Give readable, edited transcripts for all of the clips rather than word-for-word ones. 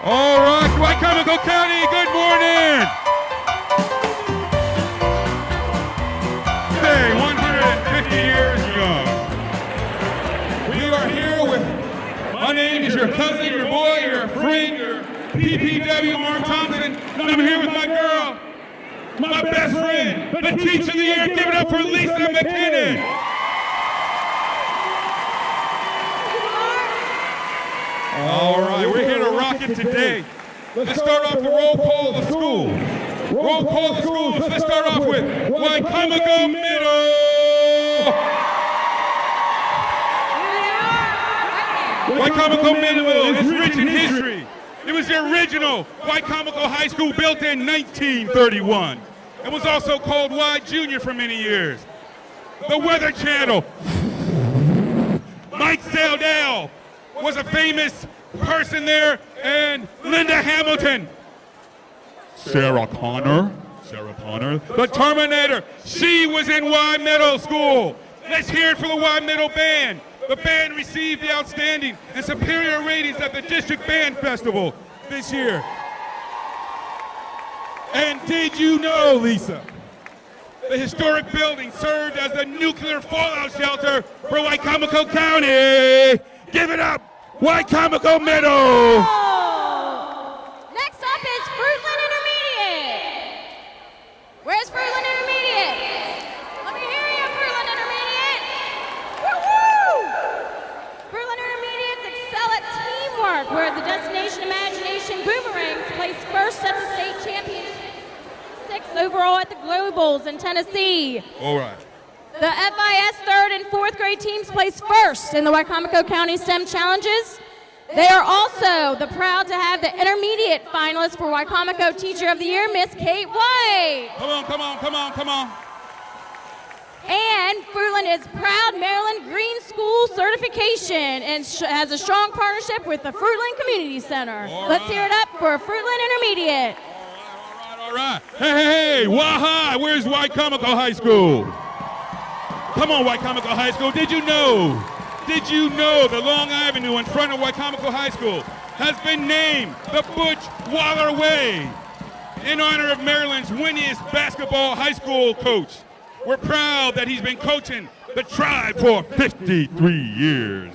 All right, Wicomico County, good morning. Today, 150 years young. We are here with, my name is your cousin, your boy, your friend, your PPW, Mark Thompson, and I'm here with my girl, my best friend, the Teacher of the Year. Give it up for Lisa McKinnon. All right, we're here to rock it today. Let's start off the roll call of the school. Roll call of the schools. Let's start off with Wicomico Middle. Wicomico Middle is rich in history. It was the original Wicomico High School, built in 1931. It was also called Y Junior for many years. The Weather Channel. Mike Saldell was a famous person there, and Linda Hamilton. Sarah Connor, the Terminator. She was in Y Middle School. Let's hear it for the Y Middle Band. The band received the outstanding and superior ratings at the District Band Festival this year. And did you know, Lisa, the historic building served as the nuclear fallout shelter for Wicomico County? Give it up, Wicomico Middle. Next up is Fruitland Intermediate. Where's Fruitland Intermediate? Let me hear you, Fruitland Intermediate. Woo-hoo! Fruitland Intermediates excel at teamwork, where the Destination Imagination Boomerangs placed first at the state championship, 6th overall at the Globals in Tennessee. All right. The FIS 3rd and 4th grade teams placed first in the Wicomico County STEM Challenges. They are also proud to have the intermediate finalist for Wicomico Teacher of the Year, Miss Kate White. Come on. And Fruitland is proud Maryland Green School certification and has a strong partnership with the Fruitland Community Center. Let's hear it up for Fruitland Intermediate. All right. Hey, Waha, where's Wicomico High School? Come on, Wicomico High School. Did you know the Long Avenue in front of Wicomico High School has been named the Butch Waller Way in honor of Maryland's winningest basketball high school coach? We're proud that he's been coaching the Tribe for 53 years.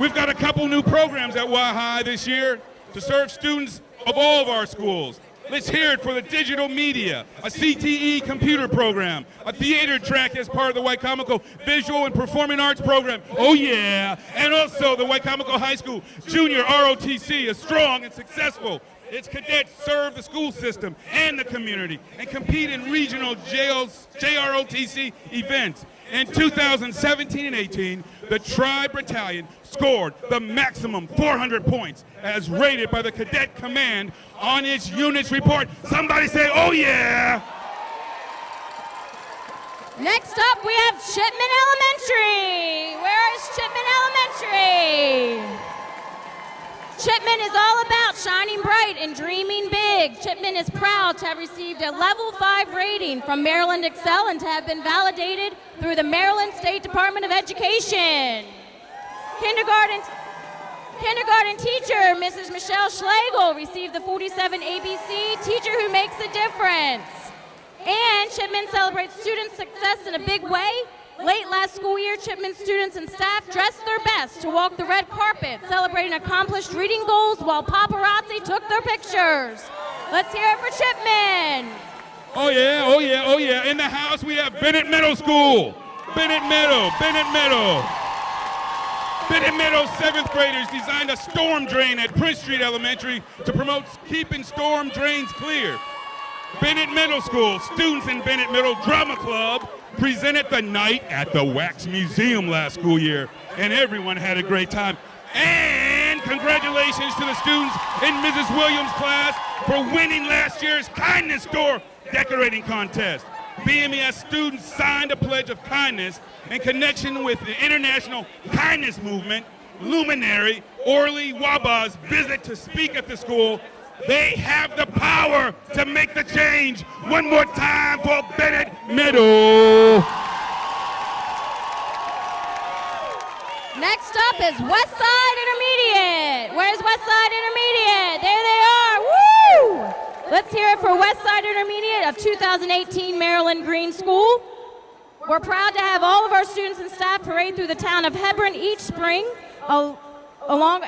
We've got a couple new programs at Y-High this year to serve students of all of our schools. Let's hear it for the digital media, a CTE computer program, a theater track as part of the Wicomico Visual and Performing Arts program. Oh yeah, and also the Wicomico High School Junior ROTC is strong and successful. Its cadets serve the school system and the community and compete in regional JROTC events. In 2017 and 18, the Tribe Battalion scored the maximum 400 points as rated by the Cadet Command on its unit's report. Somebody say, oh yeah! Next up, we have Chipman Elementary. Where is Chipman Elementary? Chipman is all about shining bright and dreaming big. Chipman is proud to have received a level 5 rating from Maryland Excel and to have been validated through the Maryland State Department of Education. Kindergarten teacher, Mrs. Michelle Schlegel, received the 47 ABC Teacher Who Makes a Difference. And Chipman celebrates student success in a big way. Late last school year, Chipman students and staff dressed their best to walk the red carpet, celebrating accomplished reading goals while paparazzi took their pictures. Let's hear it for Chipman. Oh yeah. In the house, we have Bennett Middle School. Bennett Middle. Bennett Middle 7th graders designed a storm drain at Prince Street Elementary to promote keeping storm drains clear. Bennett Middle School students in Bennett Middle Drama Club presented the night at the Wax Museum last school year, and everyone had a great time. And congratulations to the students in Mrs. Williams' class for winning last year's Kindness Store decorating contest. BMES students signed a pledge of kindness in connection with the International Kindness Movement luminary Orly Waba's visit to speak at the school. They have the power to make the change. One more time for Bennett Middle. Next up is Westside Intermediate. Where's Westside Intermediate? There they are. Woo! Let's hear it for Westside Intermediate of 2018 Maryland Green School. We're proud to have all of our students and staff parade through the town of Hebron each spring along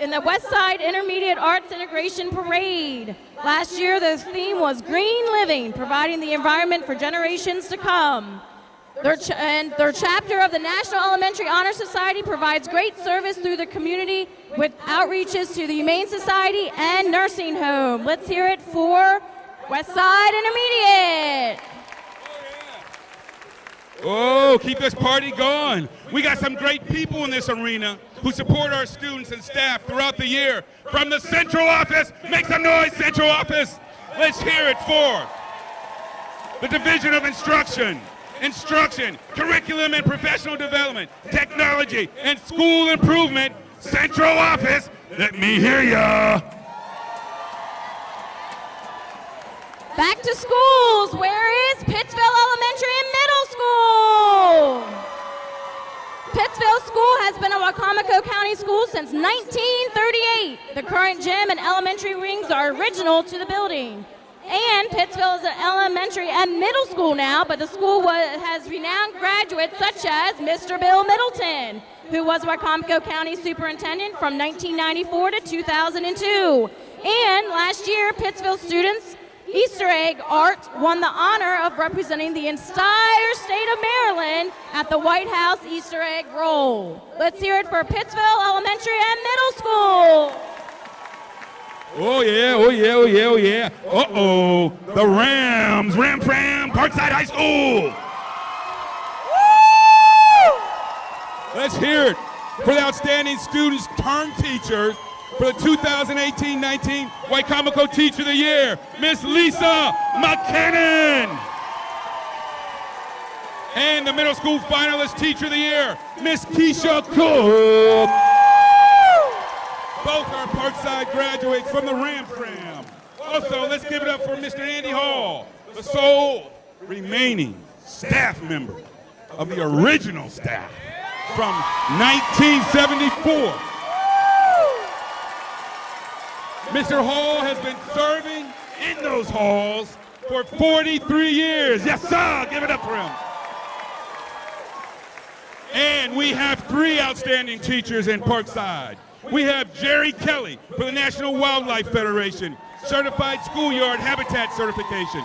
in the Westside Intermediate Arts Integration Parade. Last year, the theme was Green Living, providing the environment for generations to come. Their chapter of the National Elementary Honor Society provides great service through the community with outreaches to the Humane Society and nursing home. Let's hear it for Westside Intermediate. Oh, keep this party going. We got some great people in this arena who support our students and staff throughout the year. From the central office, make some noise, central office. Let's hear it for the Division of Instruction, Curriculum and Professional Development, Technology, and School Improvement, Central Office. Let me hear ya. Back to schools. Where is Pittsville Elementary and Middle School? Pittsville School has been a Wicomico County school since 1938. The current gym and elementary wings are original to the building. And Pittsville is an elementary and middle school now, but the school has renowned graduates such as Mr. Bill Middleton, who was Wicomico County Superintendent from 1994 to 2002. And last year, Pittsville students Easter egg art won the honor of representing the entire state of Maryland at the White House Easter egg roll. Let's hear it for Pittsville Elementary and Middle School. Oh yeah, oh yeah, oh yeah, oh yeah. Uh-oh, the Rams, Ram Parkside High School. Woo! Let's hear it for the outstanding students turned teachers for the 2018-19 Wicomico Teacher of the Year, Miss Lisa McKinnon. And the middle school finalist Teacher of the Year, Miss Keisha Cook. Both are Parkside graduates from the Ram. Also, let's give it up for Mr. Andy Hall, the sole remaining staff member of the original staff from 1974. Mr. Hall has been serving in those halls for 43 years. Yes, sir. Give it up for him. And we have 3 outstanding teachers in Parkside. We have Jerry Kelly for the National Wildlife Federation, Certified Schoolyard Habitat Certification.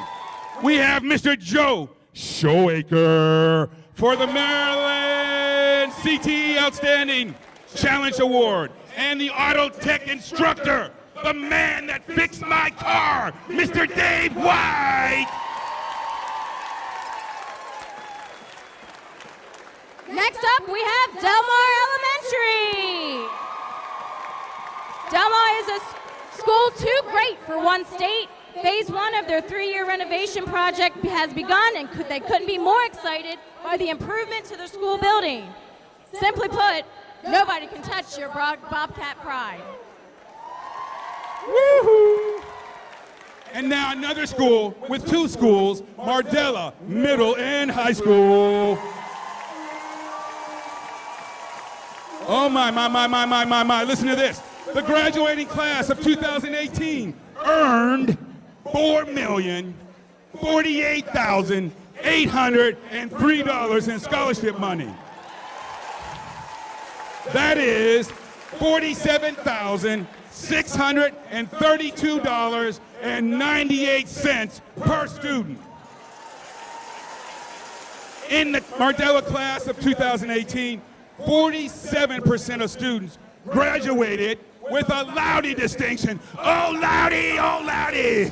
We have Mr. Joe Showaker for the Maryland CTE Outstanding Challenge Award and the Auto Tech Instructor, the man that fixed my car, Mr. Dave White. Next up, we have Delmar Elementary. Delmar is a school too great for one state. Phase 1 of their 3-year renovation project has begun, and they couldn't be more excited by the improvement to their school building. Simply put, nobody can touch your Bobcat pride. Woo-hoo. And now another school with 2 schools, Mardella Middle and High School. Oh my, listen to this. The graduating class of 2018 earned $4,048,803 in scholarship money. That is $47,632.98 per student. In the Mardella class of 2018, 47% of students graduated with a Loudy distinction. Oh, Loudy, oh, Loudy.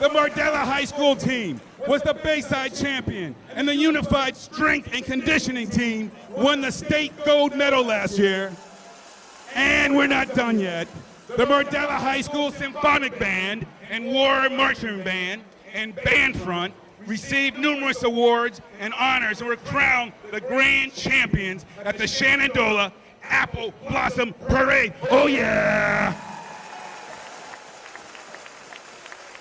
The Mardella High School team was the Bayside champion, and the Unified Strength and Conditioning team won the state gold medal last year. And we're not done yet. The Mardella High School Symphonic Band and War Marching Band and Band Front received numerous awards and honors and were crowned the grand champions at the Shenandoah Apple Blossom Parade. Oh yeah!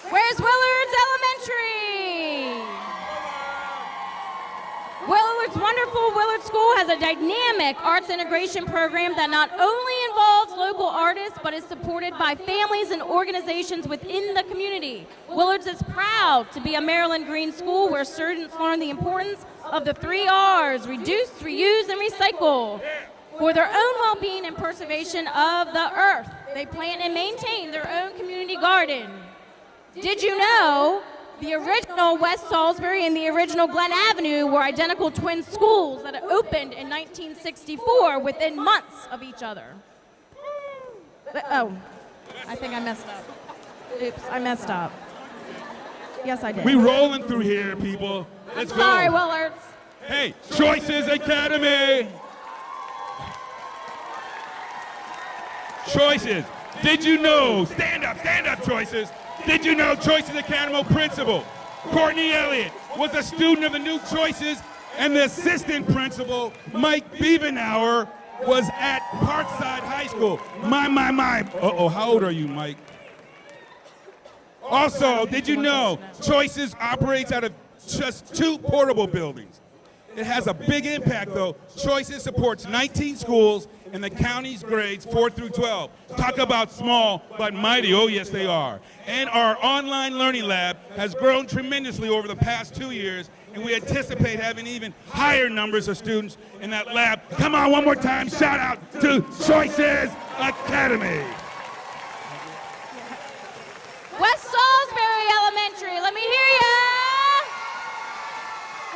Where's Willard's Elementary? Willard's wonderful Willard School has has a dynamic arts integration program that not only involves local artists, but is supported by families and organizations within the community. Willards is proud to be a Maryland Green school where students learn the importance of the 3 R's: reduce, reuse, and recycle. For their own well-being and preservation of the earth, they plant and maintain their own community garden. Did you know the original West Salisbury and the original Glen Avenue were identical twin schools that opened in 1964 within months of each other? Oh, I think I messed up. Oops, I messed up. Yes, I did. We rolling through here, people. Let's go. Sorry, Willards. Hey, Choices Academy. Choices. Did you know? Stand up, Choices. Did you know Choices Academy principal Courtney Elliott was a student of the new Choices, and the assistant principal, Mike Biebenauer, was at Parkside High School. My. Uh-oh, how old are you, Mike? Also, did you know Choices operates out of just 2 portable buildings? It has a big impact, though. Choices supports 19 schools in the county's grades 4 through 12. Talk about small but mighty. Oh, yes, they are. And our online learning lab has grown tremendously over the past 2 years, and we anticipate having even higher numbers of students in that lab. Come on, one more time. Shout out to Choices Academy. West Salisbury Elementary, let me hear ya!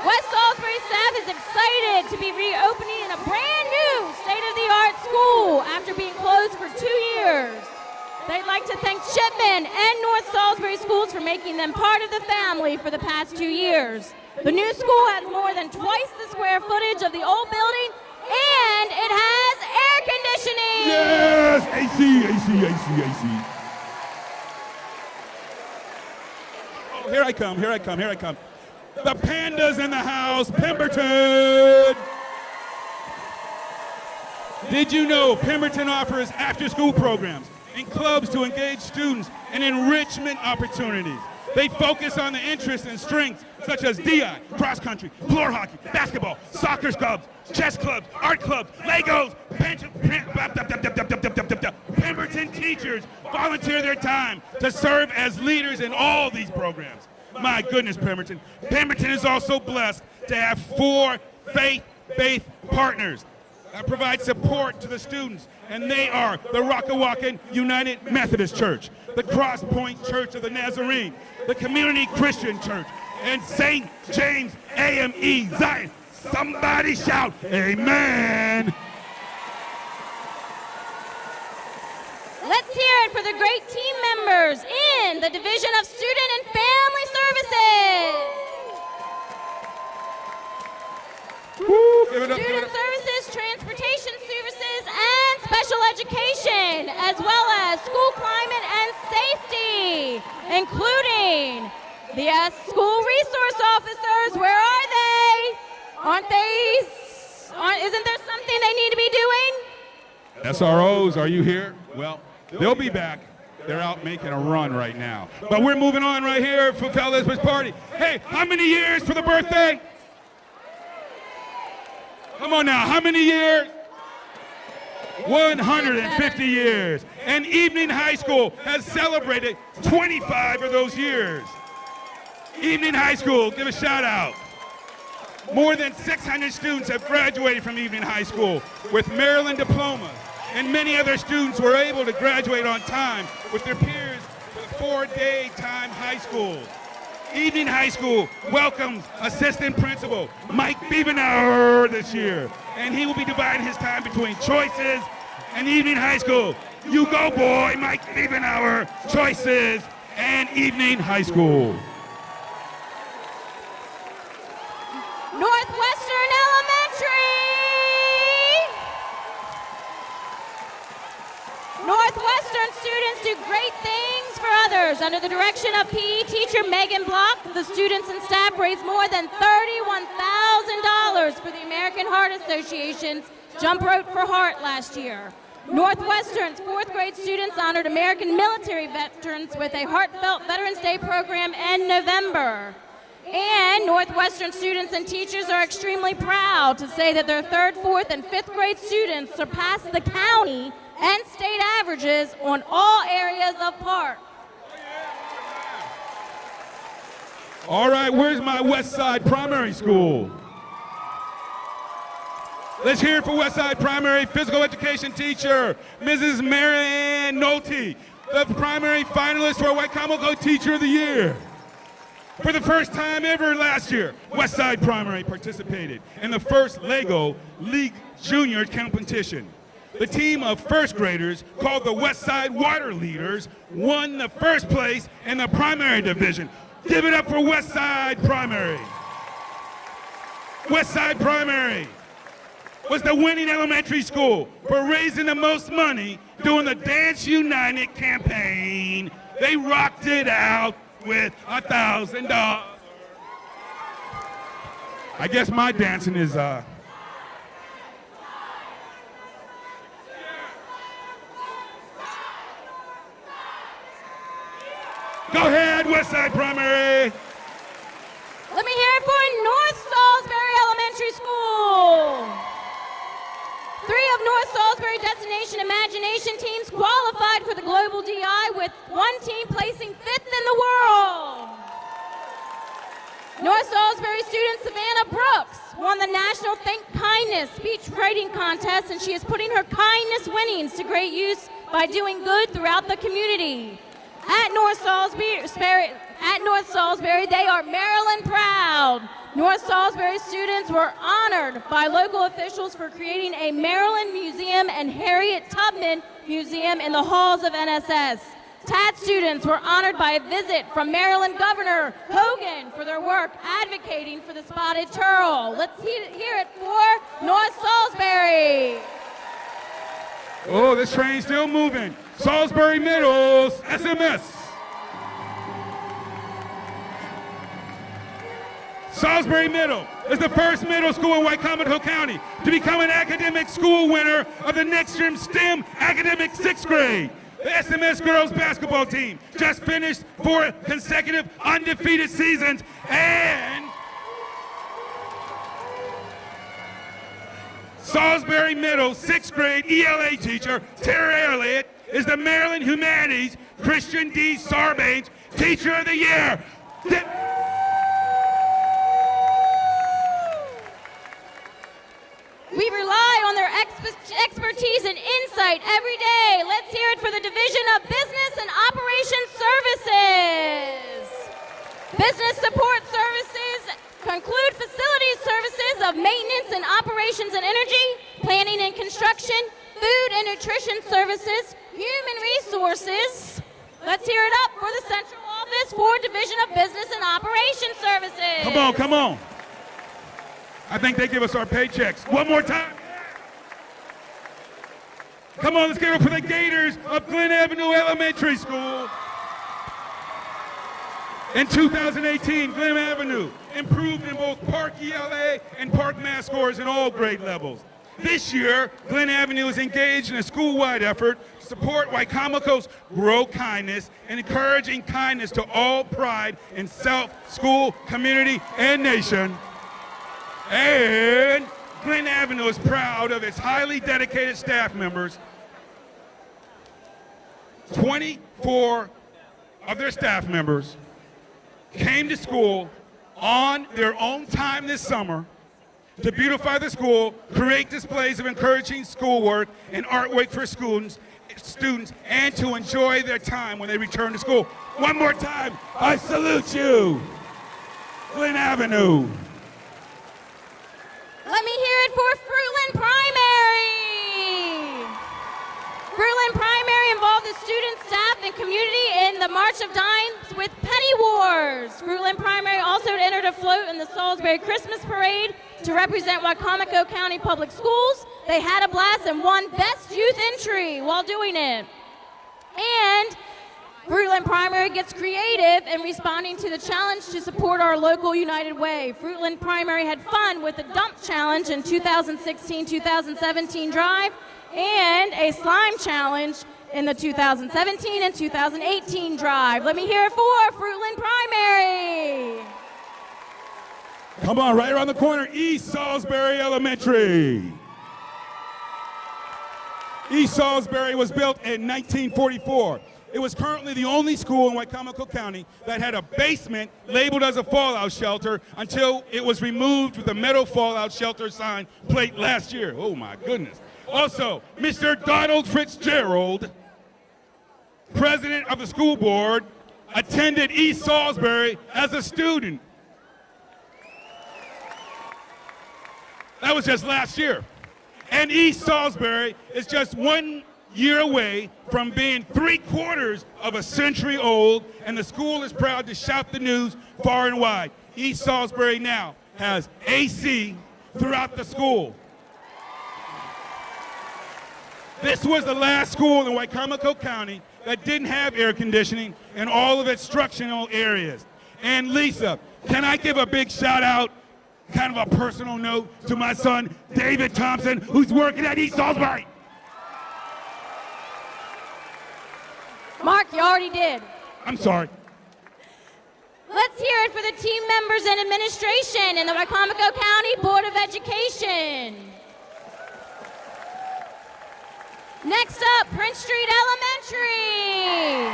West Salisbury staff is excited to be reopening in a brand new state-of-the-art school after being closed for 2 years. They'd like to thank Shipman and North Salisbury Schools for making them part of the family for the past 2 years. The new school has more than twice the square footage of the old building, and it has air conditioning. Yes, AC. Oh, here I come. The pandas in the house, Pemberton. Did you know Pemberton offers after-school programs and clubs to engage students in enrichment opportunities? They focus on the interests and strengths such as DI, cross country, floor hockey, basketball, soccer clubs, chess clubs, art clubs, Legos, Pemberton teachers volunteer their time to serve as leaders in all these programs. My goodness, Pemberton. Pemberton is also blessed to have 4 faith-based partners that provide support to the students, and they are the Rockawakan United Methodist Church, the Cross Point Church of the Nazarene, the Community Christian Church, and St. James AME Zion. Somebody shout, amen. Let's hear it for the great team members in the Division of Student and Family Services. Woo, give it up, Student Services, Transportation Services, and Special Education, as well as School Climate and Safety, including the School Resource Officers. Where are they? Isn't there something they need to be doing? SROs, are you here? Well, they'll be back. They're out making a run right now. But we're moving on right here for Cal Elizabeth's party. Hey, how many years for the birthday? Come on now, how many years? 150 years. And Evening High School has celebrated 25 of those years. Evening High School, give a shout out. More than 600 students have graduated from Evening High School with Maryland diplomas, and many other students were able to graduate on time with their peers for the 4-day time high school. Evening High School welcomes Assistant Principal Mike Biebenauer this year, and he will be dividing his time between Choices and Evening High School. You go, boy, Mike Biebenauer, Choices, and Evening High School. Northwestern Elementary! Northwestern students do great things for others. Under the direction of PE teacher Megan Block, the students and staff raised more than $31,000 for the American Heart Association's Jump Rope for Heart last year. Northwestern's 4th grade students honored American military veterans with a heartfelt Veterans Day program in November. And Northwestern students and teachers are extremely proud to say that their 3rd, 4th, and 5th grade students surpassed the county and state averages on all areas of park. All right, where's my West Side Primary School? Let's hear it for West Side Primary physical education teacher, Mrs. Marianne Nolte, the primary finalist for Wicomico Teacher of the Year. For the first time ever last year, West Side Primary participated in the first LEGO League Junior competition. The team of first graders, called the West Side Water Leaders, won the first place in the primary division. Give it up for West Side Primary. West Side Primary was the winning elementary school for raising the most money during the Dance United campaign. They rocked it out with $1,000. I guess my dancing is Go ahead, West Side Primary. Let me hear it for North Salisbury Elementary School. 3 of North Salisbury Destination Imagination teams qualified for the Global DI, with 1 team placing 5th in the world. North Salisbury student Savannah Brooks won the National Think Kindness speech writing contest, and she is putting her kindness winnings to great use by doing good throughout the community. At North Salisbury, they are Maryland proud. North Salisbury students were honored by local officials for creating a Maryland Museum and Harriet Tubman Museum in the halls of NSS. TAD students were honored by a visit from Maryland Governor Hogan for their work advocating for the spotted turtle. Let's hear it for North Salisbury. Oh, this train's still moving. Salisbury Middle's SMS. Salisbury Middle is the first middle school in Wicomico County to become an academic school winner of the next year's STEM academic 6th grade. The SMS girls basketball team just finished 4 consecutive undefeated seasons, and Salisbury Middle 6th grade ELA teacher Tara Elliott is the Maryland Humanities Christian D. Sarbanes Teacher of the Year. We rely on their expertise and insight every day. Let's hear it for the Division of Business and Operations Services. Business support services conclude facilities services of maintenance and operations and energy, planning and construction, food and nutrition services, human resources. Let's hear it up for the Central Office for Division of Business and Operations Services. Come on, come on. I think they give us our paychecks. One more time. Come on, let's get it for the Gators of Glen Avenue Elementary School. In 2018, Glen Avenue improved in both Park ELA and Park Math scores in all grade levels. This year, Glen Avenue is engaged in a school-wide effort to support Wicomico's Grow Kindness and encouraging kindness to all pride in self, school, community, and nation. And Glen Avenue is proud of its highly dedicated staff members. 24 of their staff members came to school on their own time this summer to beautify the school, create displays of encouraging schoolwork and artwork for students, and to enjoy their time when they return to school. One more time, I salute you, Glen Avenue. Let me hear it for Fruitland Primary. Fruitland Primary involved the students, staff, and community in the March of Dimes with Penny Wars. Fruitland Primary also entered a float in the Salisbury Christmas Parade to represent Wicomico County Public Schools. They had a blast and won Best Youth Entry while doing it. And Fruitland Primary gets creative in responding to the challenge to support our local United Way. Fruitland Primary had fun with the Dump Challenge in 2016-2017 drive and a Slime Challenge in the 2017 and 2018 drive. Let me hear it for Fruitland Primary. Come on, right around the corner, East Salisbury Elementary. East Salisbury was built in 1944. It was currently the only school in Wicomico County that had a basement labeled as a fallout shelter until it was removed with a metal fallout shelter sign plate last year. Oh my goodness. Also, Mr. Donald Fitzgerald, president of the school board, attended East Salisbury as a student. That was just last year. And East Salisbury is just 1 year away from being 3/4 of a century old, and the school is proud to shout the news far and wide. East Salisbury now has AC throughout the school. This was the last school in Wicomico County that didn't have air conditioning in all of its instructional areas. And Lisa, can I give a big shout out, kind of a personal note, to my son, David Thompson, who's working at East Salisbury? Mark, you already did. I'm sorry. Let's hear it for the team members and administration in the Wicomico County Board of Education. Next up, Prince Street Elementary.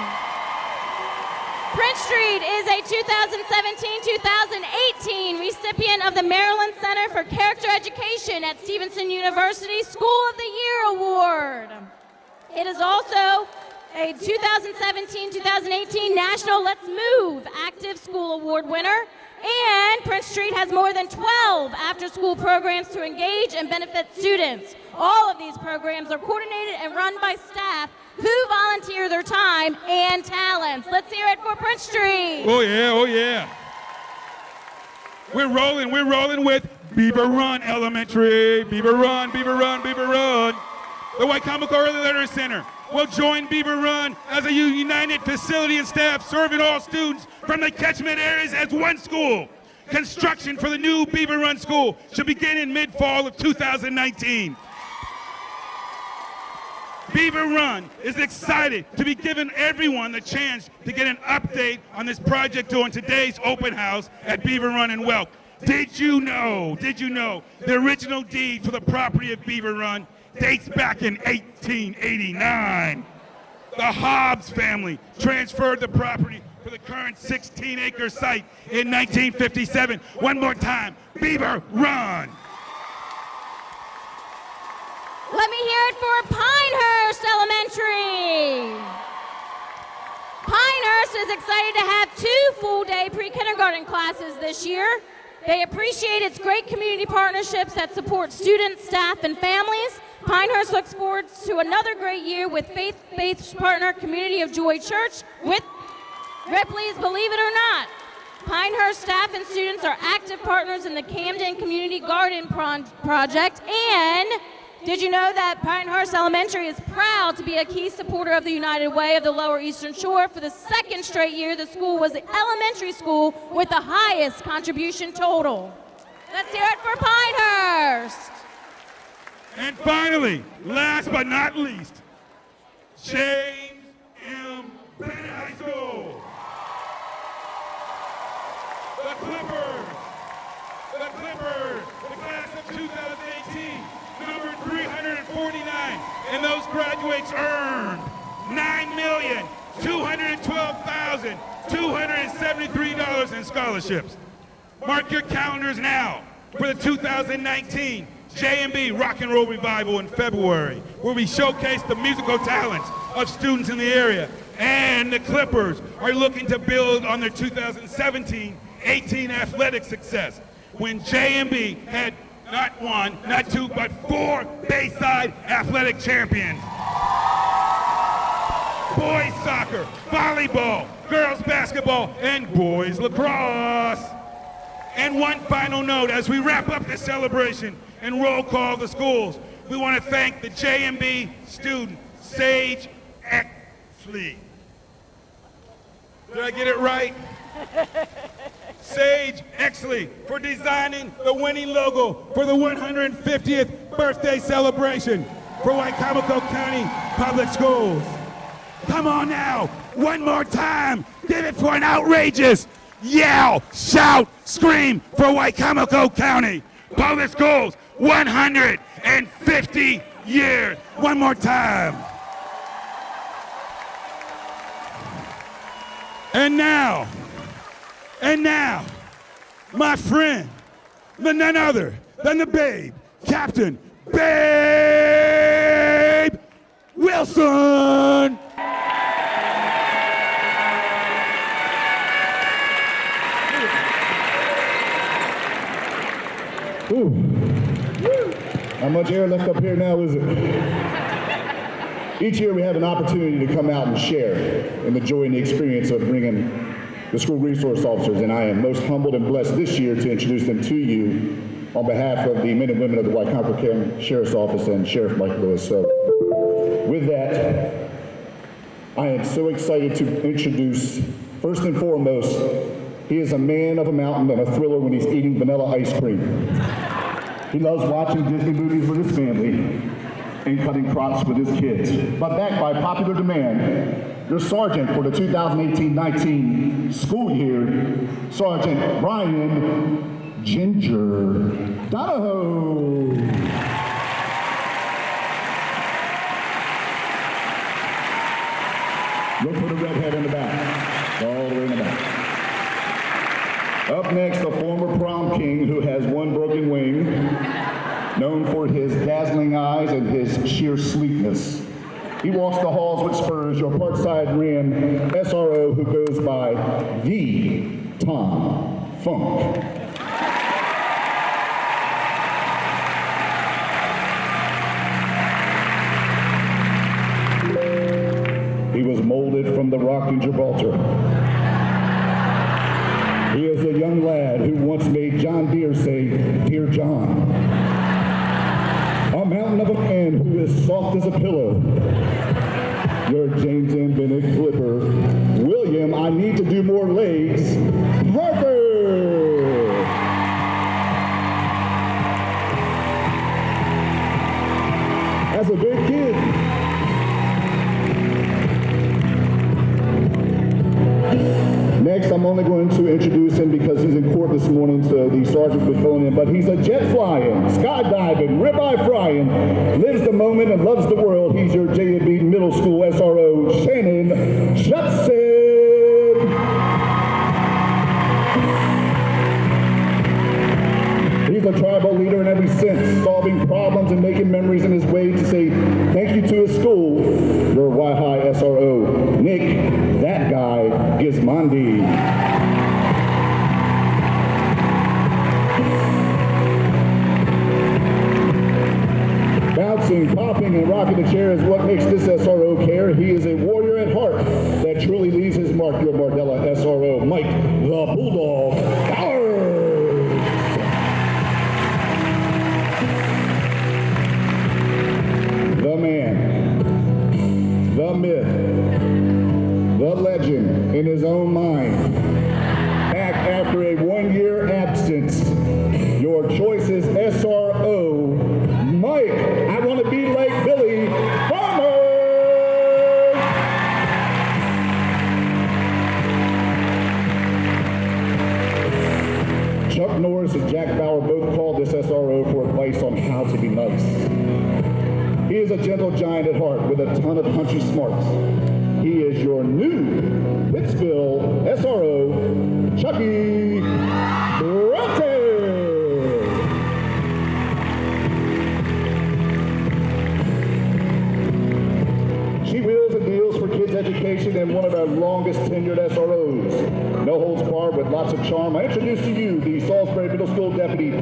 Prince Street is a 2017-2018 recipient of the Maryland Center for Character Education at Stevenson University School of the Year Award. It is also a 2017-2018 National Let's Move Active School Award winner, and Prince Street has more than 12 after-school programs to engage and benefit students. All of these programs are coordinated and run by staff who volunteer their time and talents. Let's hear it for Prince Street. Oh yeah, oh yeah. We're rolling with Beaver Run Elementary. Beaver Run, Beaver Run, Beaver Run. The Wicomico Early Learner Center will join Beaver Run as a united facility and staff serving all students from the catchment areas as one school. Construction for the new Beaver Run School should begin in mid-fall of 2019. Beaver Run is excited to be giving everyone the chance to get an update on this project during today's open house at Beaver Run in Welk. Did you know the original deed for the property of Beaver Run dates back in 1889. The Hobbs family transferred the property for the current 16-acre site in 1957. One more time, Beaver Run. Let me hear it for Pinehurst Elementary. Pinehurst is excited to have 2 full-day pre-kindergarten classes this year. They appreciate its great community partnerships that support students, staff, and families. Pinehurst looks forward to another great year with faith-based partner Community of Joy Church with Ripley's Believe It or Not. Pinehurst staff and students are active partners in the Camden Community Garden Project. And did you know that Pinehurst Elementary is proud to be a key supporter of the United Way of the Lower Eastern Shore? For the 2nd straight year, the school was the elementary school with the highest contribution total. Let's hear it for Pinehurst. And finally, last but not least, James M. Bennett High School. The Clippers, the class of 2018, number 349, and those graduates earned $9,212,273 in scholarships. Mark your calendars now for the 2019 J&B Rock and Roll Revival in February, where we showcase the musical talents of students in the area. And the Clippers are looking to build on their 2017-18 athletic success, when J&B had not 1, not 2, but 4 Bayside athletic champions. Boys soccer, volleyball, girls basketball, and boys lacrosse. And one final note as we wrap up this celebration and roll call the schools, we want to thank the J&B student, Sage Exley. Did I get it right? Sage Exley for designing the winning logo for the 150th birthday celebration for Wicomico County Public Schools. Come on now, one more time, give it for an outrageous yell, shout, scream for Wicomico County Public Schools 150 years. One more time. And now, my friend, none other than the babe, Captain Babe Wilson. Ooh. Not much air left up here now, is it? Each year we have an opportunity to come out and share in the joy and the experience of bringing the school resource officers, and I am most humbled and blessed this year to introduce them to you on behalf of the men and women of the Wicomico County Sheriff's Office and Sheriff Mike Lewis. So with that, I am so excited to introduce, first and foremost, he is a man of a mountain and a thriller when he's eating vanilla ice cream. He loves watching Disney movies with his family and cutting crops with his kids. But backed by popular demand, your sergeant for the 2018-19 school year, Sergeant Brian Ginger Donahoe. Look for the redhead in the back, all the way in the back. Up next, the former prom king who has one broken wing, known for his dazzling eyes and his sheer sleekness. He walks the halls with spurs, your Parkside Ram SRO who goes by the Tom Funk. He was molded from the rock in Gibraltar. He is a young lad who once made John Deere say, "Dear John." A mountain of a man who is soft as a pillow. Your James M. Bennett Clipper. William, I need to do more legs. Parker! As a big kid. Next, I'm only going to introduce him because he's in court this morning, so the sergeant was filling in, but he's a jet flying, skydiving, ribeye frying, lives the moment and loves the world. He's your J&B Middle School SRO, Shannon Judson. He's a tribal leader in every sense, solving problems and making memories in his way to say thank you to his school, your Y-High SRO, Nick, that guy, Gismondi. Bouncing, popping, and rocking the chair is what makes this SRO care. He is a warrior at heart that truly leaves his mark, your Mardella SRO, Mike, the Bulldog Bowers. The man, the myth, the legend in his own mind. Back after a one-year absence, your choice is SRO, Mike. I want to be like Billy Farmer. Chuck Norris and Jack Bauer both called this SRO for advice on how to be nice. He is a gentle giant at heart with a ton of punchy smarts. He is your new Pittsville SRO, Chucky Bronte. She wheels and deals for kids' education and one of our longest tenured SROs. No holds barred with lots of charm. I introduce to you the Salisbury Middle School Deputy,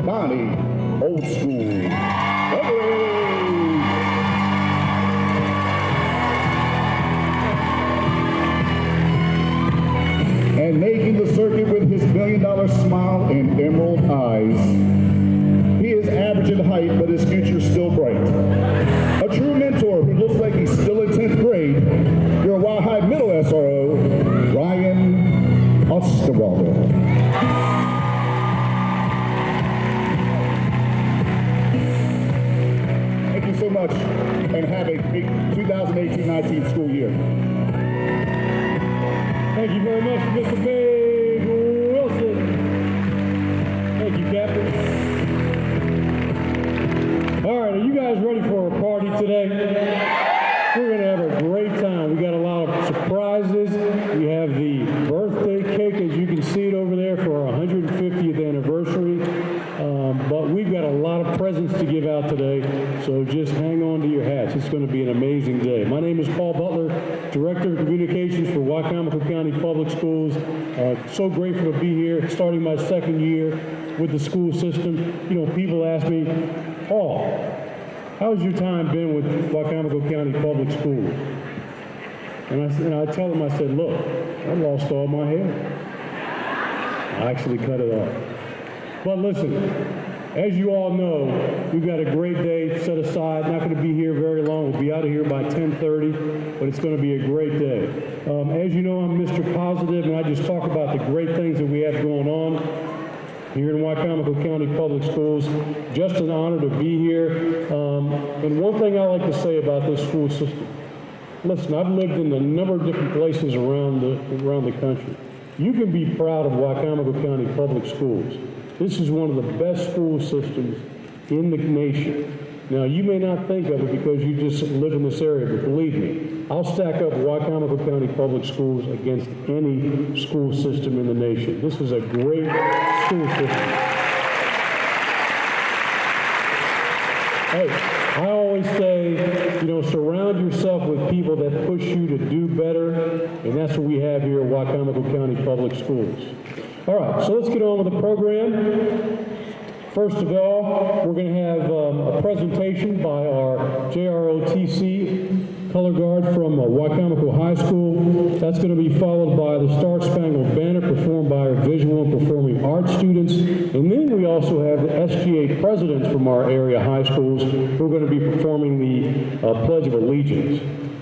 Bonnie Old School. And making the circuit with his $1 million smile and emerald eyes. He is average in height, but his future's still bright. A true mentor who looks like he's still in 10th grade, your Y-High Middle SRO, Ryan Osterwalder. Thank you so much, and have a great 2018-19 school year. Thank you very much, Mr. Babe. Thank you, Captain. All right, are you guys ready for a party today? We're going to have a great time. We got a lot of surprises. We have the birthday cake, as you can see it over there, for our 150th anniversary. But we've got a lot of presents to give out today, so just hang on to your hats. It's going to be an amazing day. My name is Paul Butler, Director of Communications for Wicomico County Public Schools. So grateful to be here, starting my second year with the school system. You know, people ask me, Paul, how's your time been with Wicomico County Public Schools? And I tell them, I said, look, I lost all my hair. I actually cut it off. But listen, as you all know, we've got a great day set aside. Not going to be here very long. We'll be out of here by 10:30, but it's going to be a great day. As you know, I'm Mr. Positive, and I just talk about the great things that we have going on here in Wicomico County Public Schools. Just an honor to be here. And one thing I like to say about this school system, listen, I've lived in a number of different places around the country. You can be proud of Wicomico County Public Schools. This is one of the best school systems in the nation. Now, you may not think of it because you just live in this area, but believe me, I'll stack up Wicomico County Public Schools against any school system in the nation. This is a great school system. Hey, I always say, you know, surround yourself with people that push you to do better, and that's what we have here at Wicomico County Public Schools. All right, so let's get on with the program. First of all, we're going to have a presentation by our JROTC color guard from Wicomico High School. That's going to be followed by the Star Spangled Banner performed by our visual and performing arts students. And then we also have the SGA presidents from our area high schools who are going to be performing the Pledge of Allegiance.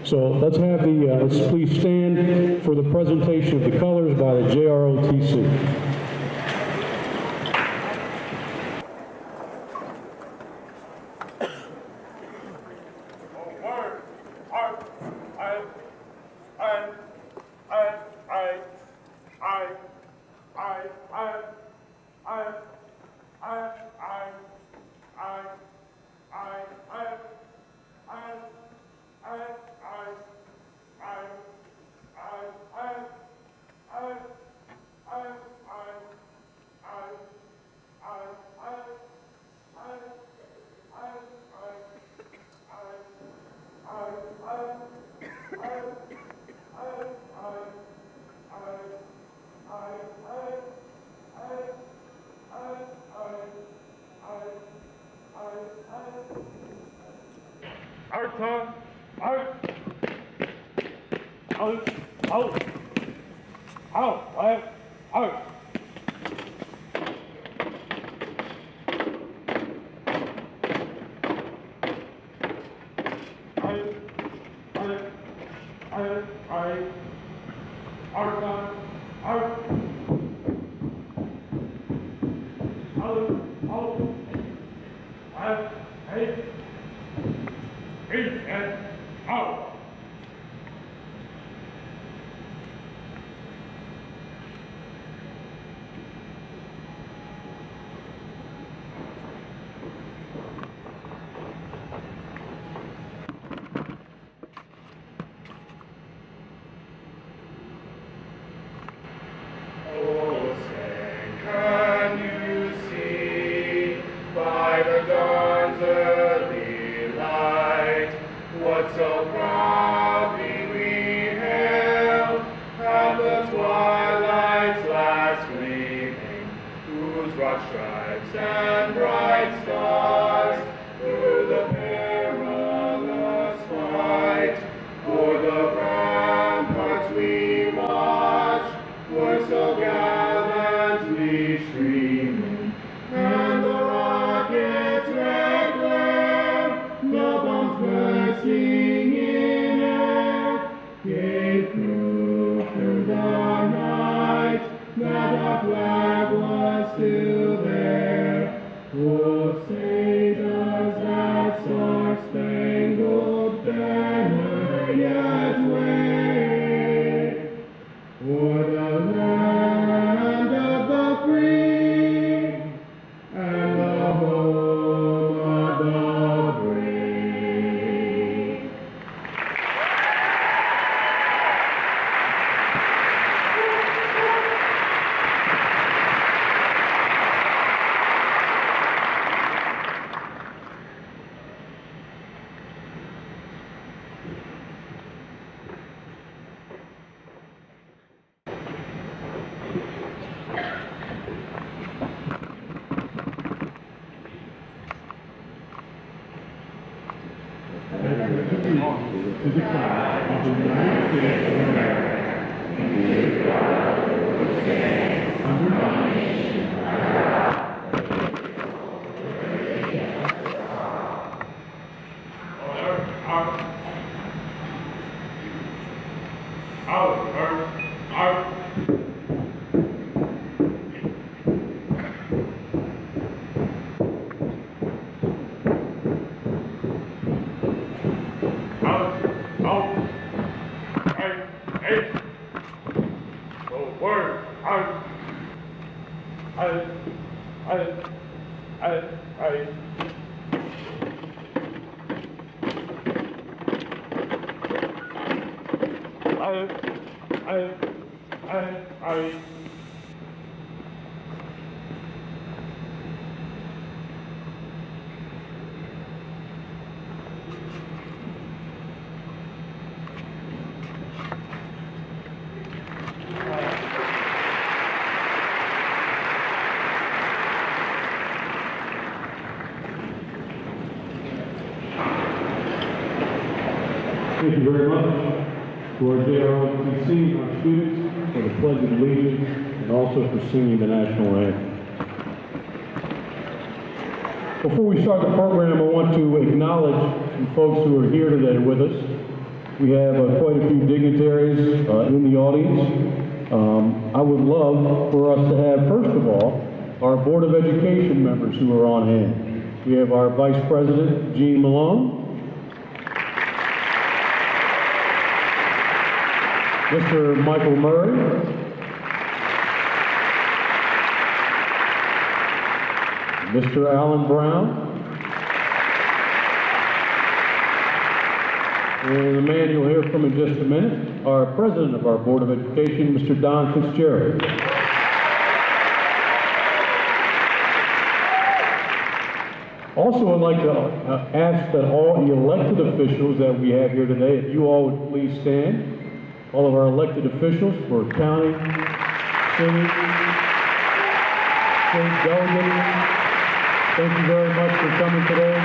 So let's have let's please stand for the presentation of the colors by the JROTC. What so proud to the flag of the United States of America. Under God, thank you very much to our JROTC, our students, for the Pledge of Allegiance, and also for singing the national anthem. Before we start the program, I want to acknowledge some folks who are here today with us. We have quite a few dignitaries in the audience. I would love for us to have, first of all, our Board of Education members who are on hand. We have our Vice President, Jean Malone, Mr. Michael Murray, Mr. Alan Brown, and the man you'll hear from in just a minute, our President of our Board of Education, Mr. Don Fitzgerald. Also, I'd like to ask that all the elected officials that we have here today, if you all would please stand. All of our elected officials for county, city, state delegates, thank you very much for coming today.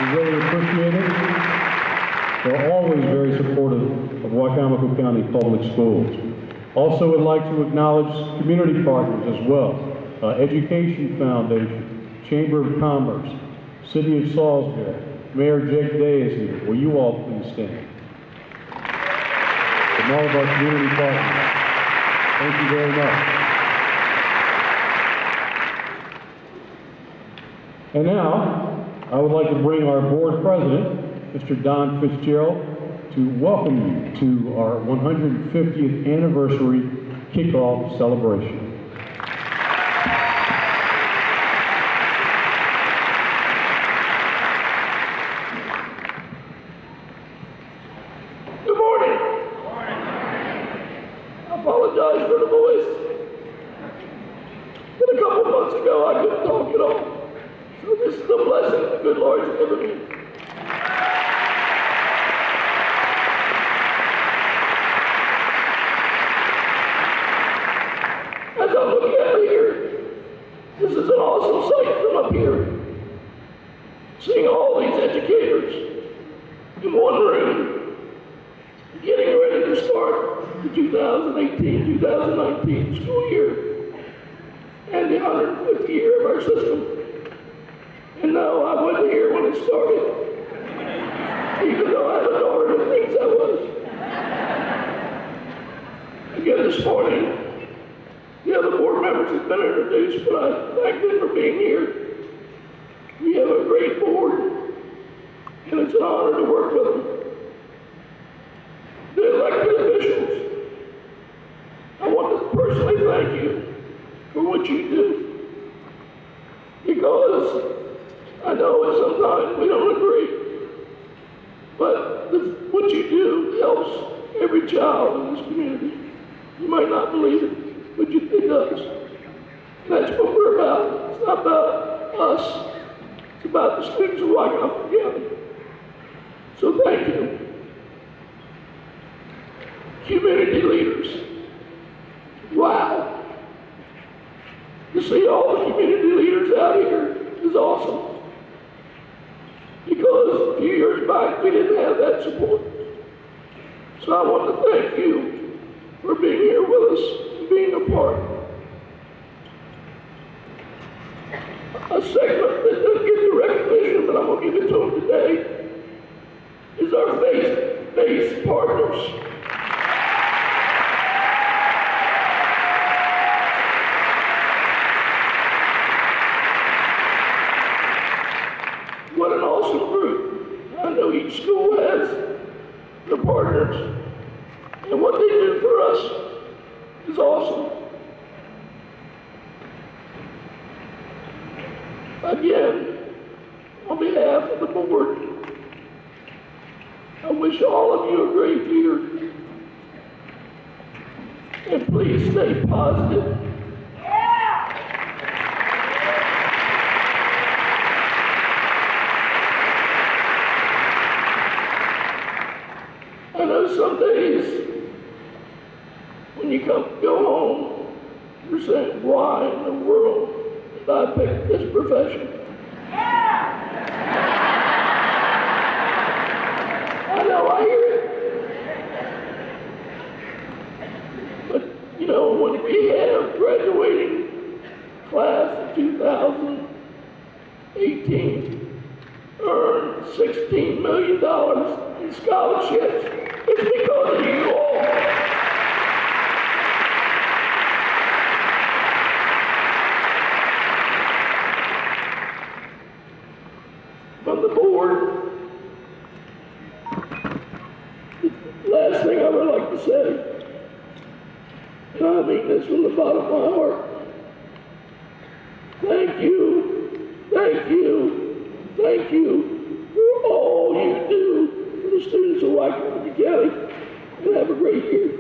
We really appreciate it. They're always very supportive of Wicomico County Public Schools. Also, I'd like to acknowledge community partners as well. Education Foundation, Chamber of Commerce, City of Salisbury, Mayor Jake Day is here. Will you all please stand? And all of our community partners. Thank you very much. And now, I would like to bring our board president, Mr. Don Fitzgerald, to welcome you to our 150th anniversary kickoff celebration. Seeing all these educators in one room, getting ready to start the 2018-2019 school year and the 150th year of our system. And no, I wasn't here when it started, even though I have a daughter that thinks I was. Again this morning, the other board members have been introduced, but I thank them for being here. We have a great board, and it's an honor to work with them. The elected officials, I want to personally thank you for what you do, because I know that sometimes we don't agree, but what you do helps every child in this community. You might not believe it, but it does. And that's what we're about. It's not about us. It's about the students of Wicomico County. So thank you. Community leaders. Wow. To see all the community leaders out here is awesome. because a few years back we didn't have that support. So I want to thank you for being here with us and being a part. A segment that doesn't get the recognition, but I'm going to give it to them today, is our faith-based partners. What an awesome group. I know each school has their partners, and what they do for us is awesome. Again, on behalf of the board, I wish all of you a great year. And please stay positive. I know some days when you go home, you're saying, why in the world did I pick this profession? I know, I hear it. But, you know, when we have graduating class of 2018 earned $16 million in scholarships, it's because of you all. From the board, the last thing I would like to say, and I mean this from the bottom of my heart, thank you, thank you, thank you for all you do for the students of Wicomico County, and have a great year.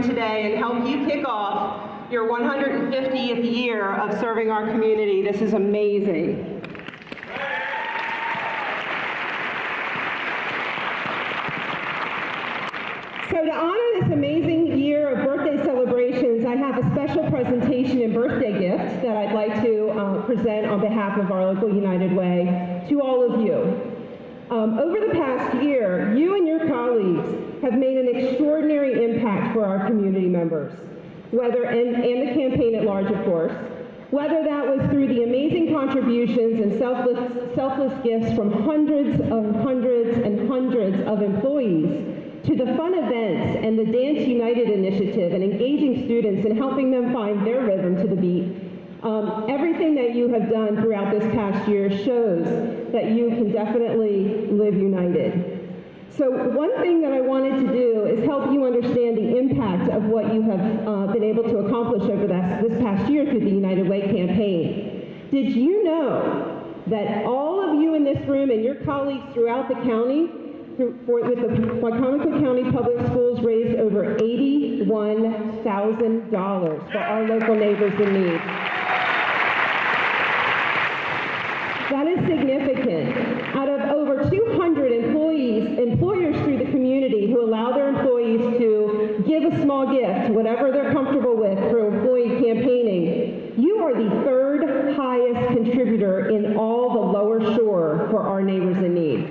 Today and help you kick off your 150th year of serving our community. This is amazing. So to honor this amazing year of birthday celebrations, I have a special presentation and birthday gift that I'd like to present on behalf of our local United Way to all of you. Over the past year, you and your colleagues have made an extraordinary impact for our community members, and the campaign at large, of course, whether that was through the amazing contributions and selfless gifts from hundreds of employees, to the fun events and the Dance United initiative and engaging students and helping them find their rhythm to the beat, Everything that you have done throughout this past year shows that you can definitely live united. So one thing that I wanted to do is help you understand the impact of what you have been able to accomplish over this past year through the United Way campaign. Did you know that all of you in this room and your colleagues throughout the county with the Wicomico County Public Schools raised over $81,000 for our local neighbors in need? That is significant. Out of over 200 employers through the community who allow their employees to give a small gift, whatever they're comfortable with, for employee campaigning, you are the third highest contributor in all the Lower Shore for our neighbors in need.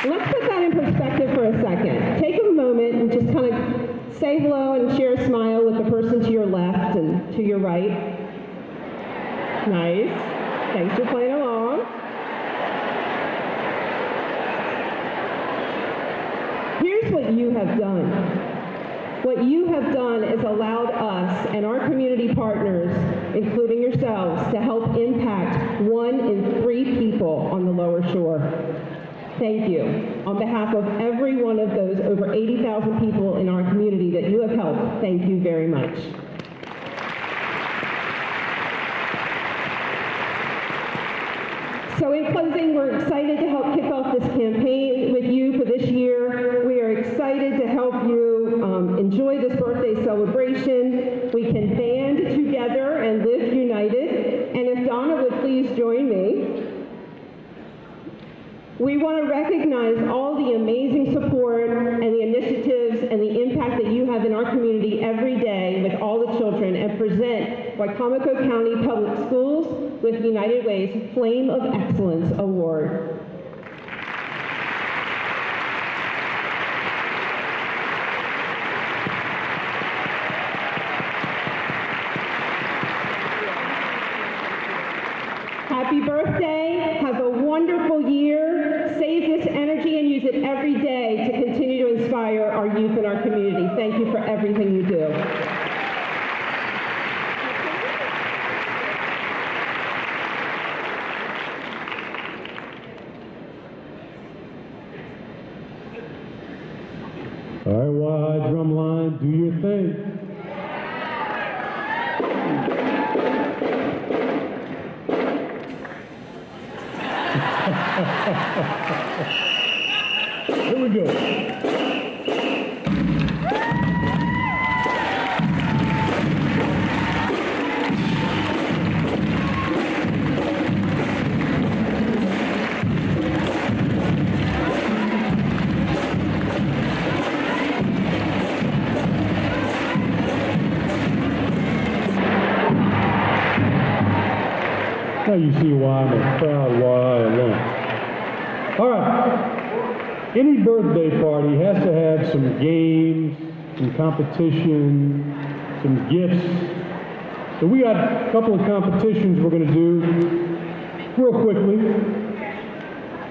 Let's put that in perspective for a second. Take a moment and just kind of say hello and share a smile with the person to your left and to your right. Nice. Thanks for playing along. Here's what you have done. What you have done is allowed us and our community partners, including yourselves, to help impact 1 in 3 people on the Lower Shore. Thank you. On behalf of every one of those over 80,000 people in our community that you have helped, thank you very much. So in closing, we're excited to help kick off this campaign with you for this year. We are excited to help you enjoy this birthday celebration. We can band together and live united. And if Donna would please join me. We want to recognize all the amazing support and the initiatives and the impact that you have in our community every day with all the children and present Wicomico County Public Schools with United Way's Flame of Excellence Award. Happy birthday. Have a wonderful year. Save this energy and use it every day to continue to inspire our youth in our community. Thank you for everything you do. All right, wide drum line, do your thing. Here we go. Now you see why I'm a proud why alone. All right. Any birthday party has to have some games, some competition, some gifts. So we got a couple of competitions we're going to do real quickly.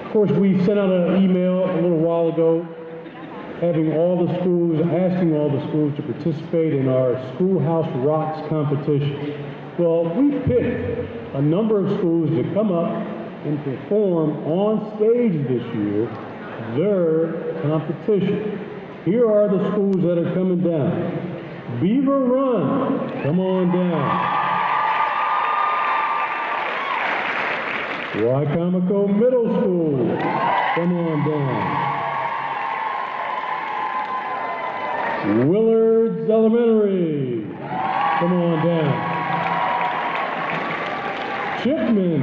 Of course, we sent out an email a little while ago asking all the schools to participate in our Schoolhouse Rocks competition. Well, we picked a number of schools to come up and perform on stage this year their competition. Here are the schools that are coming down. Beaver Run, come on down. Wicomico Middle School, come on down. Willards Elementary, come on down. Chipman.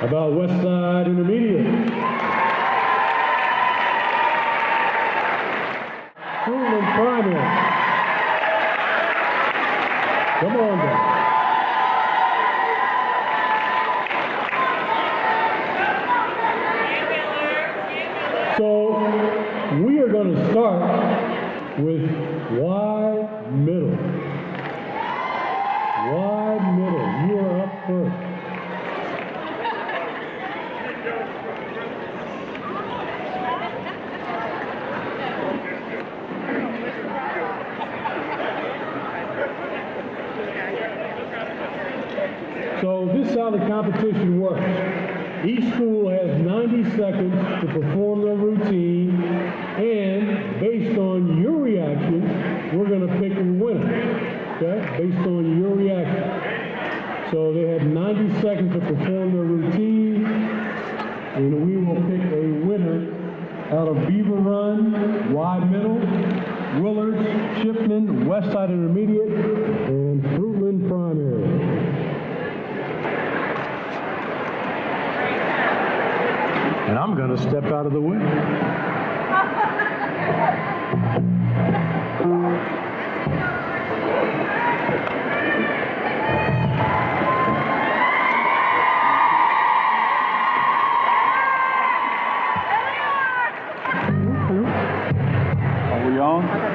About Westside Intermediate. Truman Primary. Come on down. So we are going to start with Y Middle. Wide Middle, you are up first. how the competition works. Each school has 90 seconds to perform their routine, and based on your reaction, we're going to pick a winner, okay? Based on your reaction. So they have 90 seconds to perform their routine, and we will pick a winner out of Beaver Run, Y Middle, Willard, Shipman, Westside Intermediate, and Fruitland Primary. And I'm going to step out of the way. Are we on?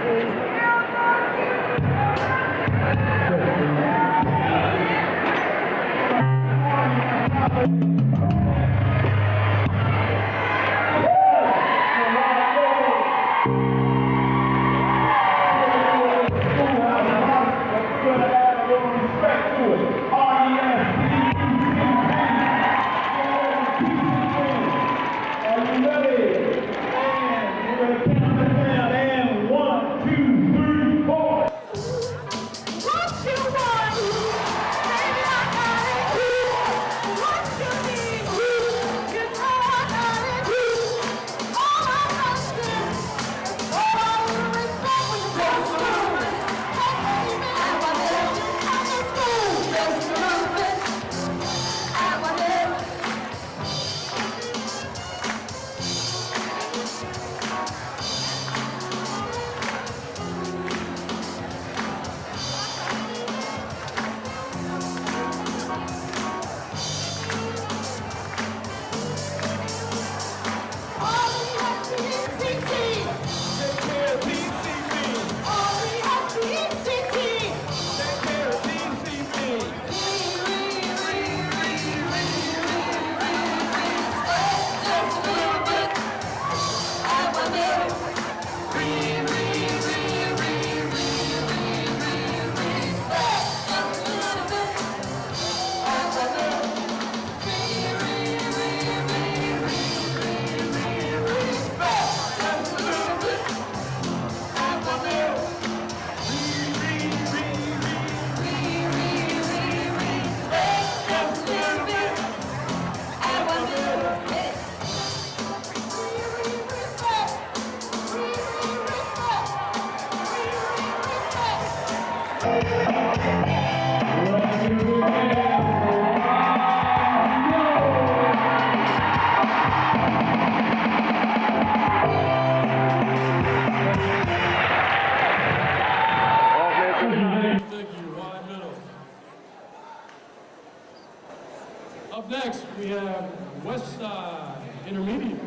Up next, we have Westside Intermediate.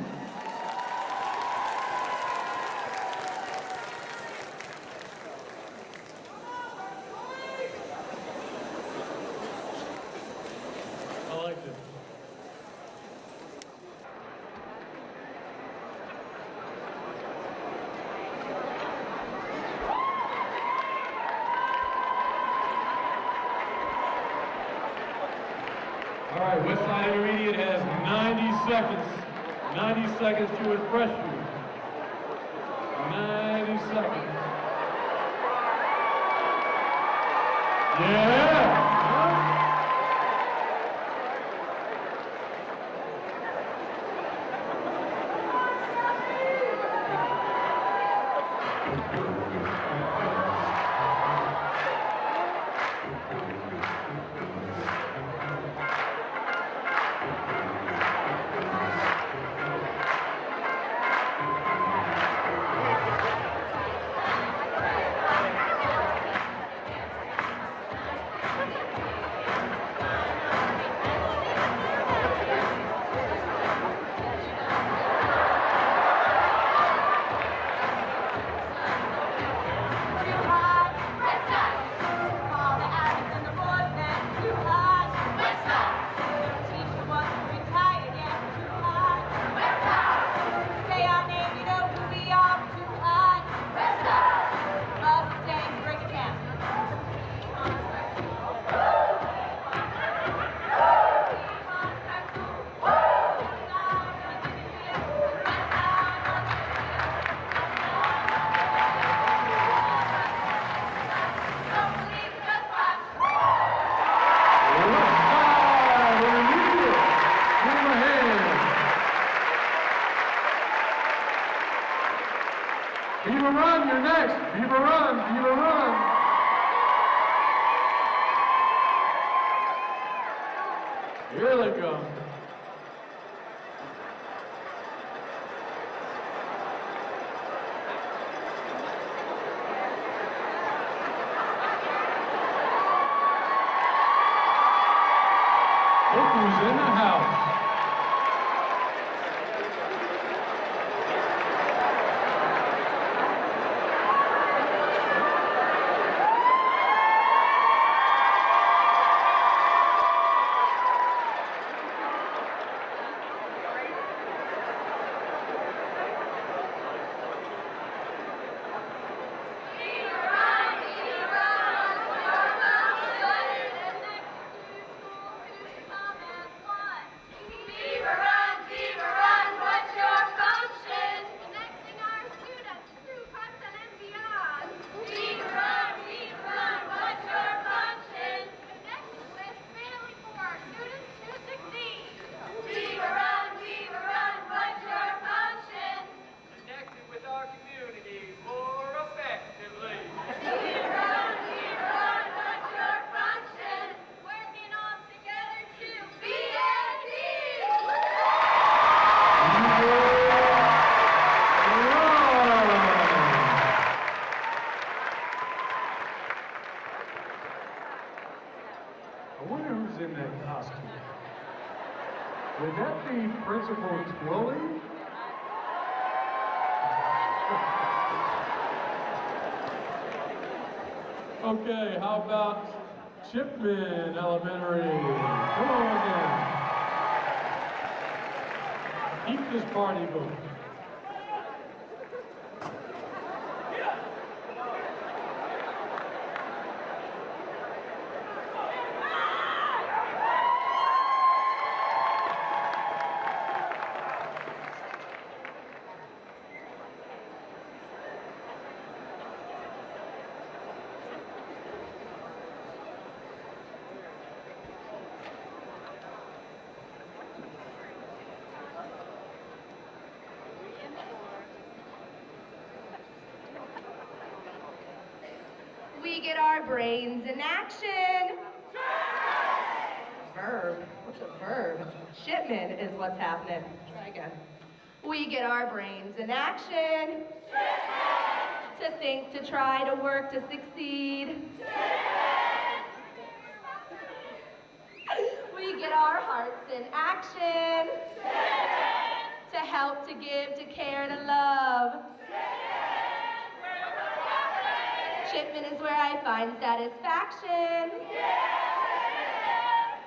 I like it. All right, Westside Intermediate has 90 seconds. 90 seconds to impress you. 90 seconds. Yeah! you're next. Beaver run, Beaver run. Here they go. Look who's in the house. I wonder who's in that costume. Would that be Principal Twilly? Okay, how about Chipman Elementary? Come on down. Keep this party going. We get our brains in action. Verb? What's a verb? Shipman is what's happening. Try again. We get our brains in action. To think, to try, to work, to succeed. We get our hearts in action. To help, to give, to care, to love. Shipman is where I find satisfaction.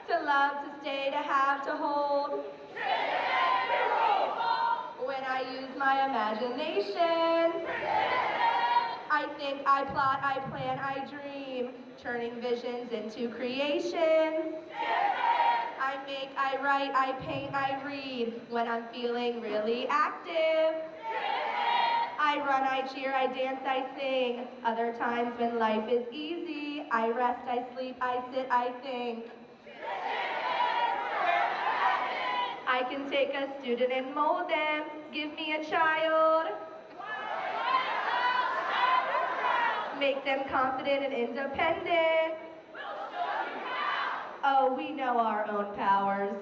To love, to stay, to have, to hold. When I use my imagination, I think, I plot, I plan, I dream, turning visions into creation. I make, I write, I paint, I read, when I'm feeling really active. I run, I cheer, I dance, I sing. Other times when life is easy, I rest, I sleep, I sit, I think. I can take a student and mold them. Give me a child. Make them confident and independent. Oh, we know our own powers.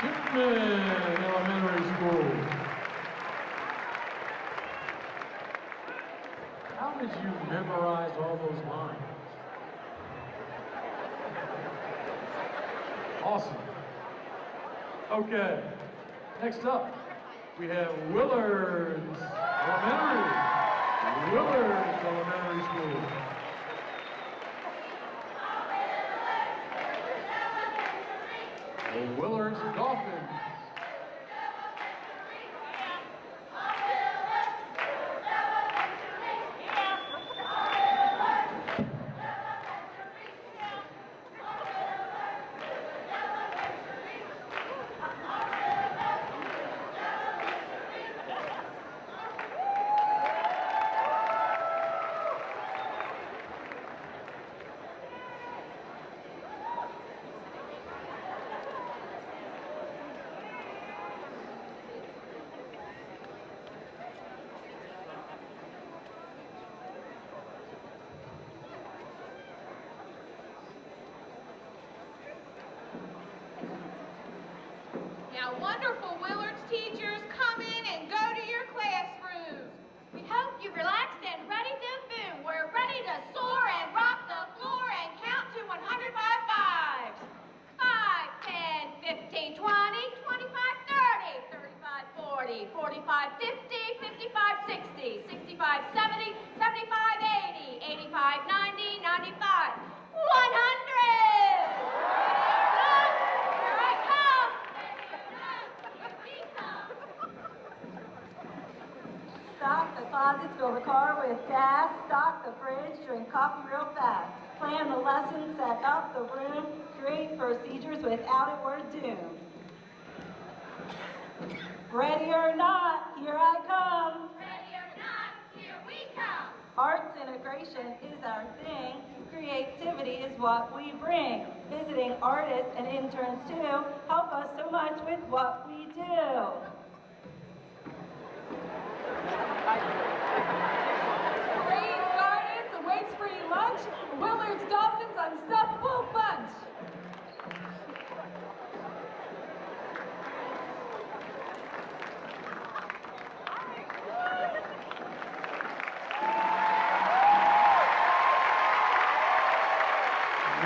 Chipman Elementary School. How did you memorize all those lines? Awesome. Okay, next up, we have Willards Elementary. Willards Elementary School. The Willards Dolphins. Now, wonderful Willards teachers, come in and go to your classrooms. We hope you've relaxed and ready to boom. We're ready to soar and rock the floor and count to 100 by fives. 5, 10, 15, 20, 25, 30, 35, 40, 45, 50, 55, 60, 65, 70, 75, 80, 85, 90, 95, 100! Here I come! Stock the closet, fill the car with gas, stock the fridge, drink coffee real fast. Plan the lesson, set up the room, create procedures without it we're doomed. Ready or not, here I come. Ready or not, here we come. Arts integration is our thing. Creativity is what we bring. Visiting artists and interns too help us so much with what we do. Parades, gardens, a waste-free lunch, Willards Dolphins Unstoppable Bunch.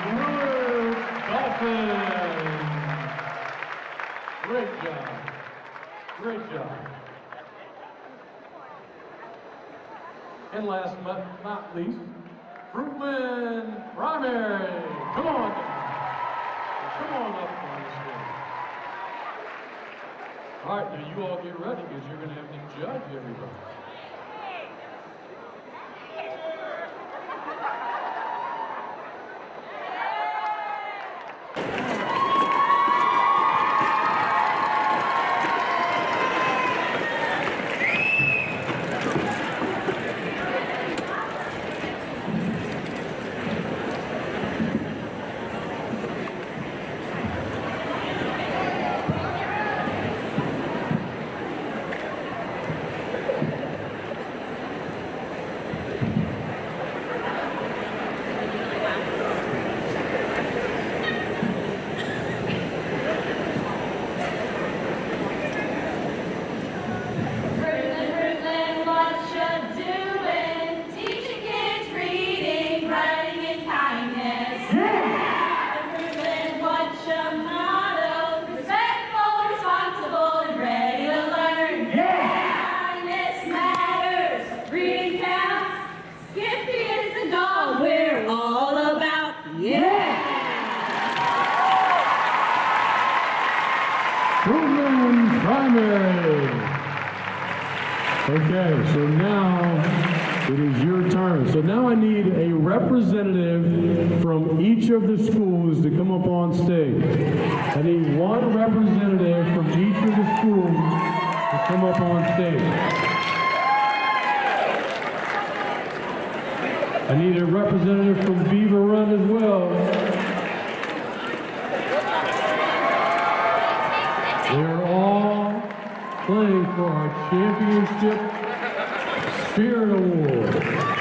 Willard Dolphins. Great job. Great job. And last but not least, Fruitland Primary. Come on. Come on up on the stage. All right, now you all get ready because you're going to have to judge everybody. Fruitland Primary. Okay, so now it is your turn. So now I need a representative from each of the schools to come up on stage. I need one representative from each of the schools to come up on stage. I need a representative from Beaver Run as well. They're all playing for our championship Spirit Award.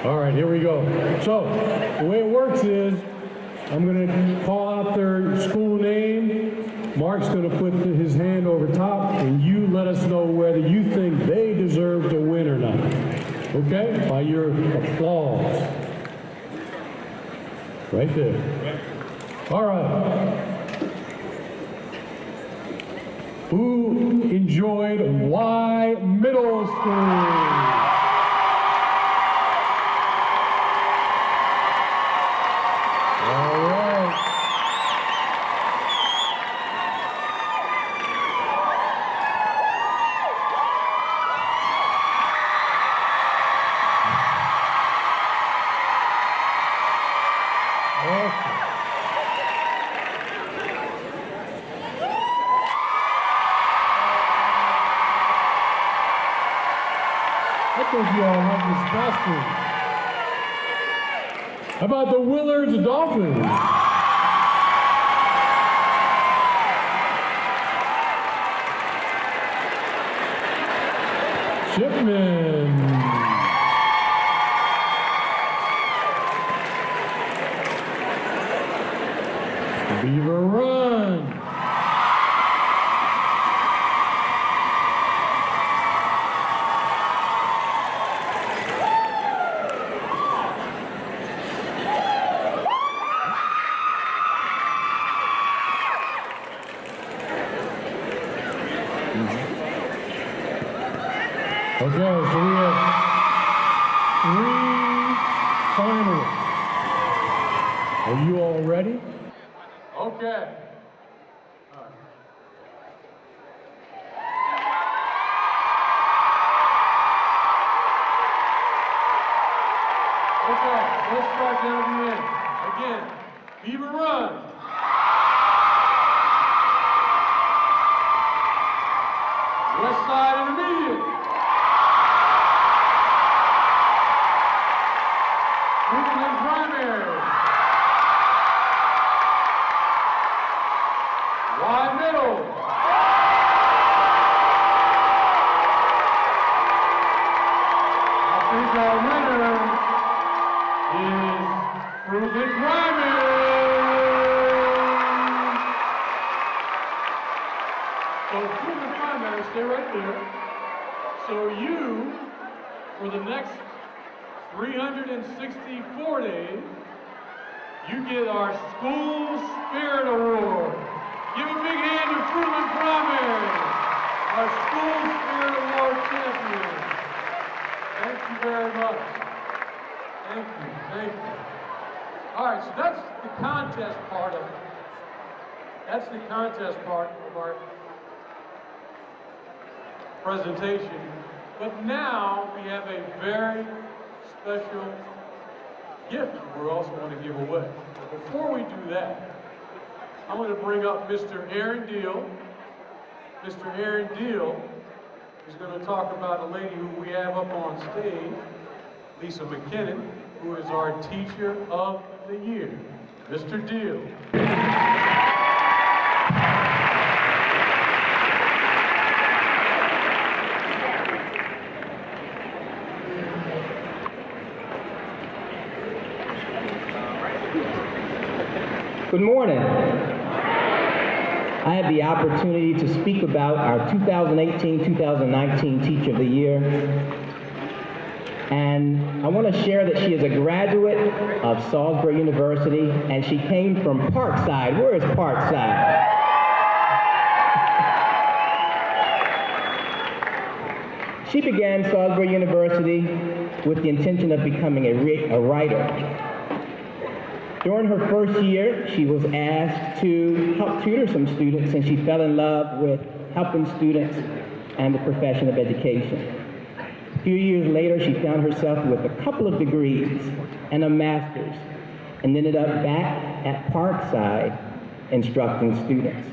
All right, here we go. So, the way it works is, I'm going to call out their school name. Mark's going to put his hand over top, and you let us know whether you think they deserve to win or not. Okay? By your applause. Right there. All right. Who enjoyed Y Middle School? I think you all like this costume. How about the Willards Dolphins? Shipman. Beaver Run. Okay, so we have 3 finalists. Are you all ready? Okay. All right. Okay, let's start down the end. Again, Beaver Run. West Side Intermediate. Fruitland Primary. Wide Middle. I think our winner is Fruitland Primary. So Fruitland Primary, stay right there. So you, for the next 364 days, you get our School Spirit Award. Give a big hand to Fruitland Primary, our School Spirit Award champion. Thank you very much. Thank you, thank you. All right, so that's the contest part of it. That's the contest part of our presentation. But now we have a very special gift we're also going to give away. But before we do that, I'm going to bring up Mr. Aaron Deal. Mr. Aaron Deal is going to talk about a lady who we have up on stage, Lisa McKinnon, who is our Teacher of the Year. Mr. Deal. Good morning. I have the opportunity to speak about our 2018-2019 Teacher of the Year. And I want to share that she is a graduate of Salisbury University, and she came from Parkside. Where is Parkside? She began Salisbury University with the intention of becoming a writer. During her first year, she was asked to help tutor some students, and she fell in love with helping students and the profession of education. A few years later, she found herself with a couple of degrees and a master's, and ended up back at Parkside instructing students.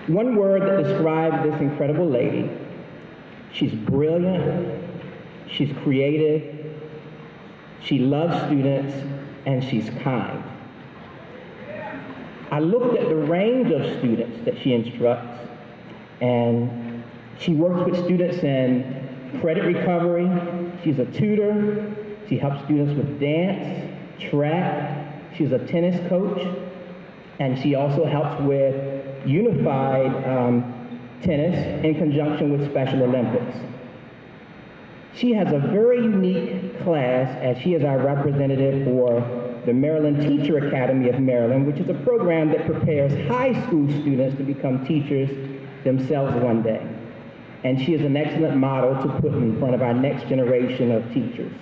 One word that describes this incredible lady: she's brilliant, she's creative, she loves students, and she's kind. I looked at the range of students that she instructs, and she works with students in credit recovery. She's a tutor. She helps students with dance, track. She's a tennis coach, and she also helps with unified tennis in conjunction with Special Olympics. She has a very unique class, as she is our representative for the Maryland Teacher Academy of Maryland, which is a program that prepares high school students to become teachers themselves one day. And she is an excellent model to put in front of our next generation of teachers.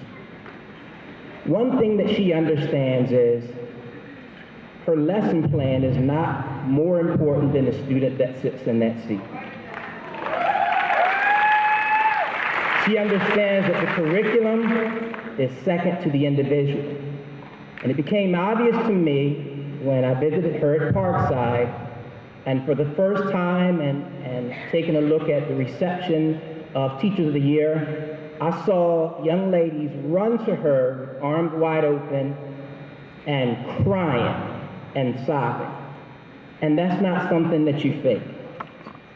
One thing that she understands is her lesson plan is not more important than the student that sits in that seat. She understands that the curriculum is second to the individual. And it became obvious to me when I visited her at Parkside, and for the first time and taking a look at the reception of Teachers of the Year, I saw young ladies run to her, arms wide open, and crying and sobbing. And that's not something that you fake.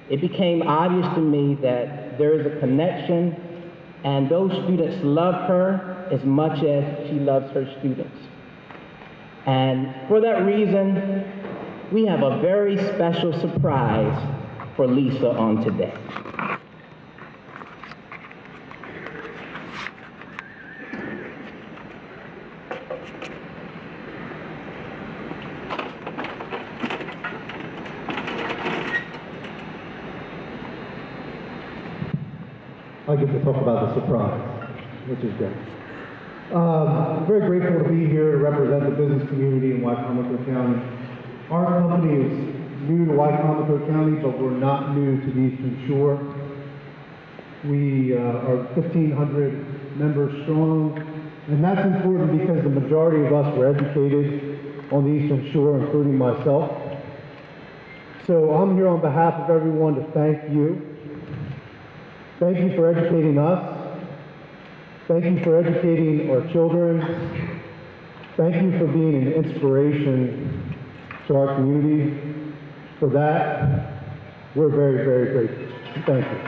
It became obvious to me that there is a connection, and those students love her as much as she loves her students. And for that reason, we have a very special surprise for Lisa on today. I get to talk about the surprise, which is great. I'm very grateful to be here to represent the business community in Wicomico County. Our company is new to Wicomico County, but we're not new to the Eastern Shore. We are 1,500 members strong, and that's important because the majority of us were educated on the Eastern Shore, including myself. So I'm here on behalf of everyone to thank you. Thank you for educating us. Thank you for educating our children. Thank you for being an inspiration to our community. For that, we're very, very grateful. Thank you.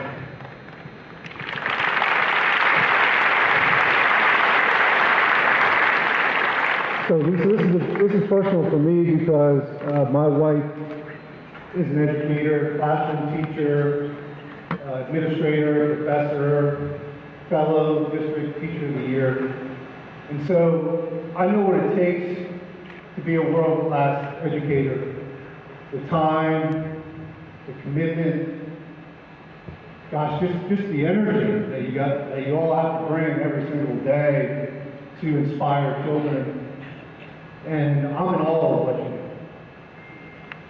So Lisa, this is personal for me because my wife is an educator, classroom teacher, administrator, professor, fellow district teacher of the year. And so I know what it takes to be a world-class educator. The time, the commitment, gosh, just the energy that you all have to bring every single day to inspire children. And I'm in awe of what you do.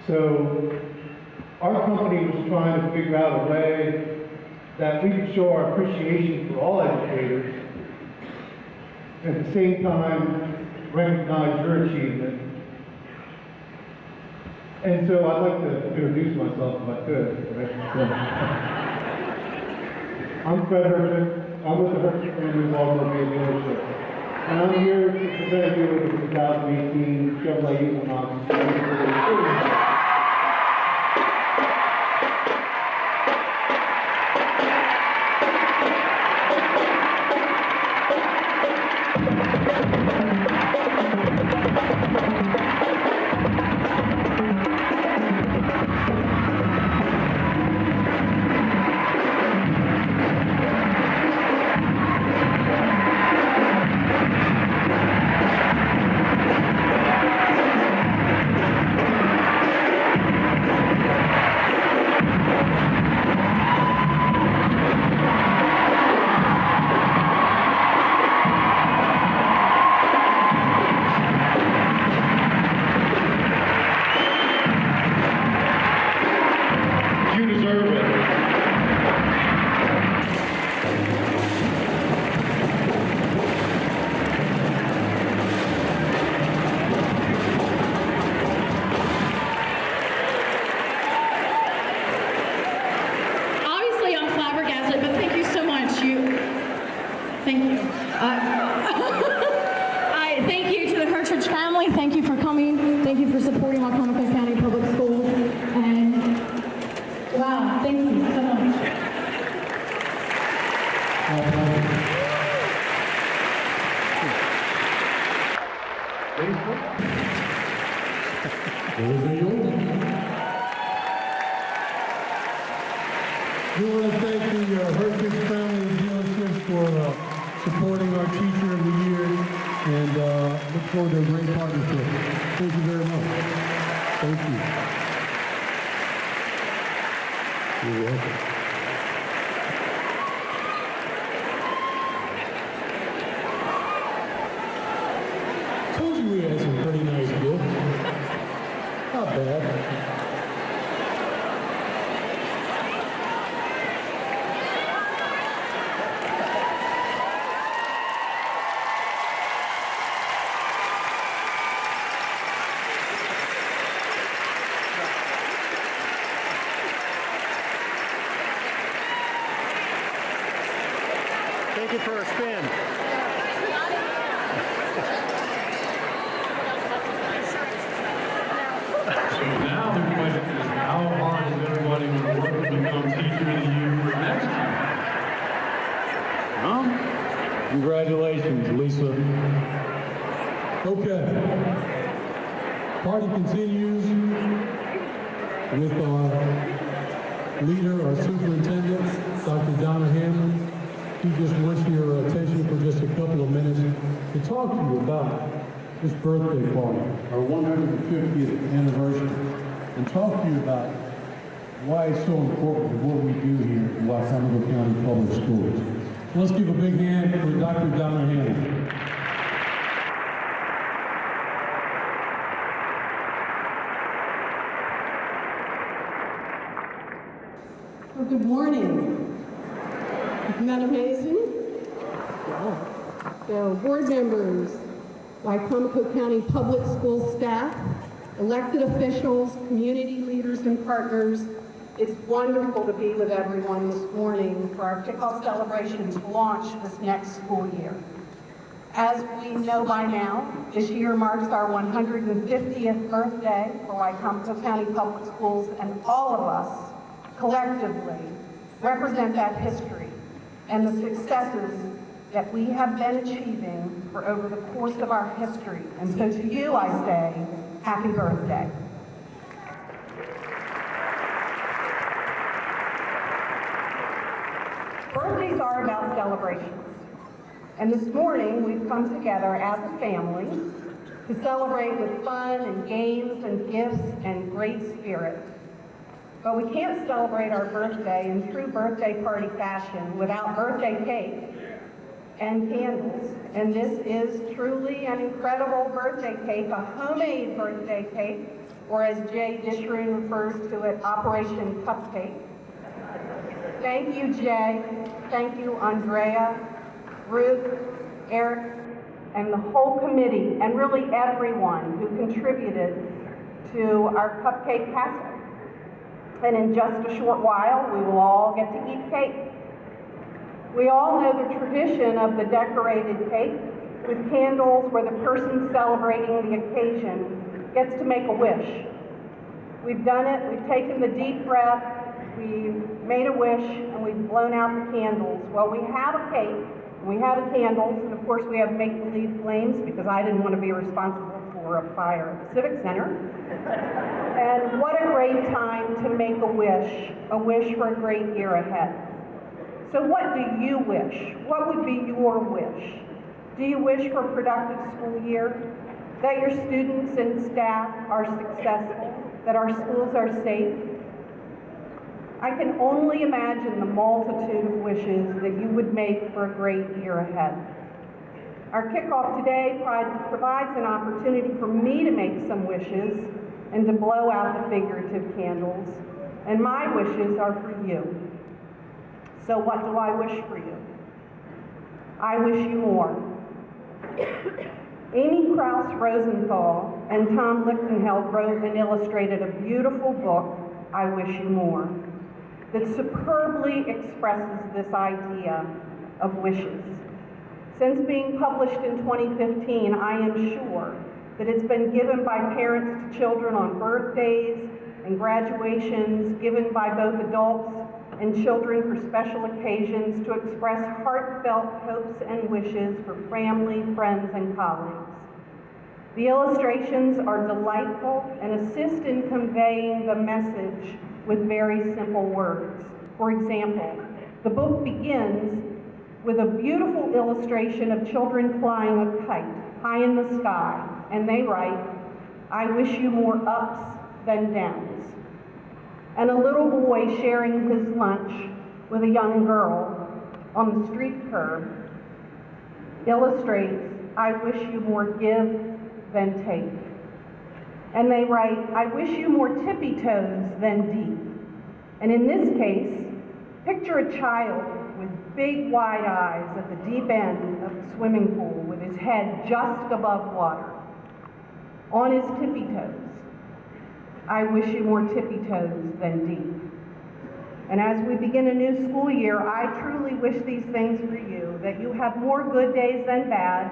So our company was trying to figure out a way that we could show our appreciation for all educators, and at the same time recognize your achievement. And so I'd like to introduce myself if I could. Right? I'm Fred Hertzman. I'm with the Hertzman Family Automobile Dealership. And I'm here to present you with the 2018 Chevrolet Equinox. We want to thank the Hertzman Family Dealerships for supporting our Teacher of the Year, and look forward to a great partnership. Thank you very much. Thank you. You're welcome. Told you we had some pretty nice gifts. Not bad. Take it for a spin. So now the question is, how hard is everybody going to work to become Teacher of the Year for next year? Huh? Congratulations, Lisa. Okay. Party continues with our leader, our superintendent, Dr. Donna Hamlin. He just wants your attention for just a couple of minutes to talk to you about this birthday party, our 150th anniversary, and talk to you about why it's so important to what we do here at Wicomico County Public Schools. So let's give a big hand for Dr. Donna Hamlin. Well, good morning. Isn't that amazing? Yeah. So, board members, Wicomico County Public School staff, elected officials, community leaders and partners, it's wonderful to be with everyone this morning for our kickoff celebration to launch this next school year. As we know by now, this year marks our 150th birthday for Wicomico County Public Schools, and all of us collectively represent that history and the successes that we have been achieving for over the course of our history. And so to you, I say, happy birthday. Birthdays are about celebrations. And this morning, we've come together as a family to celebrate with fun and games and gifts and great spirit. But we can't celebrate our birthday in true birthday party fashion without birthday cake and candles. And this is truly an incredible birthday cake, a homemade birthday cake, or as Jay Dishroon refers to it, Operation Cupcake. Thank you, Jay. Thank you, Andrea, Ruth, Eric, and the whole committee, and really everyone who contributed to our cupcake castle. And in just a short while, we will all get to eat cake. We all know the tradition of the decorated cake with candles where the person celebrating the occasion gets to make a wish. We've done it, we've taken the deep breath, we've made a wish, and we've blown out the candles. Well, we have a cake, and we have the candles, and of course we have make-believe flames because I didn't want to be responsible for a fire at the Civic Center. And what a great time to make a wish for a great year ahead. So what do you wish? What would be your wish? Do you wish for a productive school year? That your students and staff are successful? That our schools are safe? I can only imagine the multitude of wishes that you would make for a great year ahead. Our kickoff today provides an opportunity for me to make some wishes and to blow out the figurative candles. And my wishes are for you. So what do I wish for you? I wish you more. Amy Krauss Rosenthal and Tom Lichtenheld wrote and illustrated a beautiful book, I Wish You More, that superbly expresses this idea of wishes. Since being published in 2015, I am sure that it's been given by parents to children on birthdays and graduations, given by both adults and children for special occasions to express heartfelt hopes and wishes for family, friends, and colleagues. The illustrations are delightful and assist in conveying the message with very simple words. For example, the book begins with a beautiful illustration of children flying a kite high in the sky, and they write, I wish you more ups than downs. And a little boy sharing his lunch with a young girl on the street curb illustrates, I wish you more give than take. And they write, I wish you more tippy toes than deep. And in this case, picture a child with big wide eyes at the deep end of the swimming pool with his head just above water, on his tippy toes. I wish you more tippy toes than deep. And as we begin a new school year, I truly wish these things for you, that you have more good days than bad,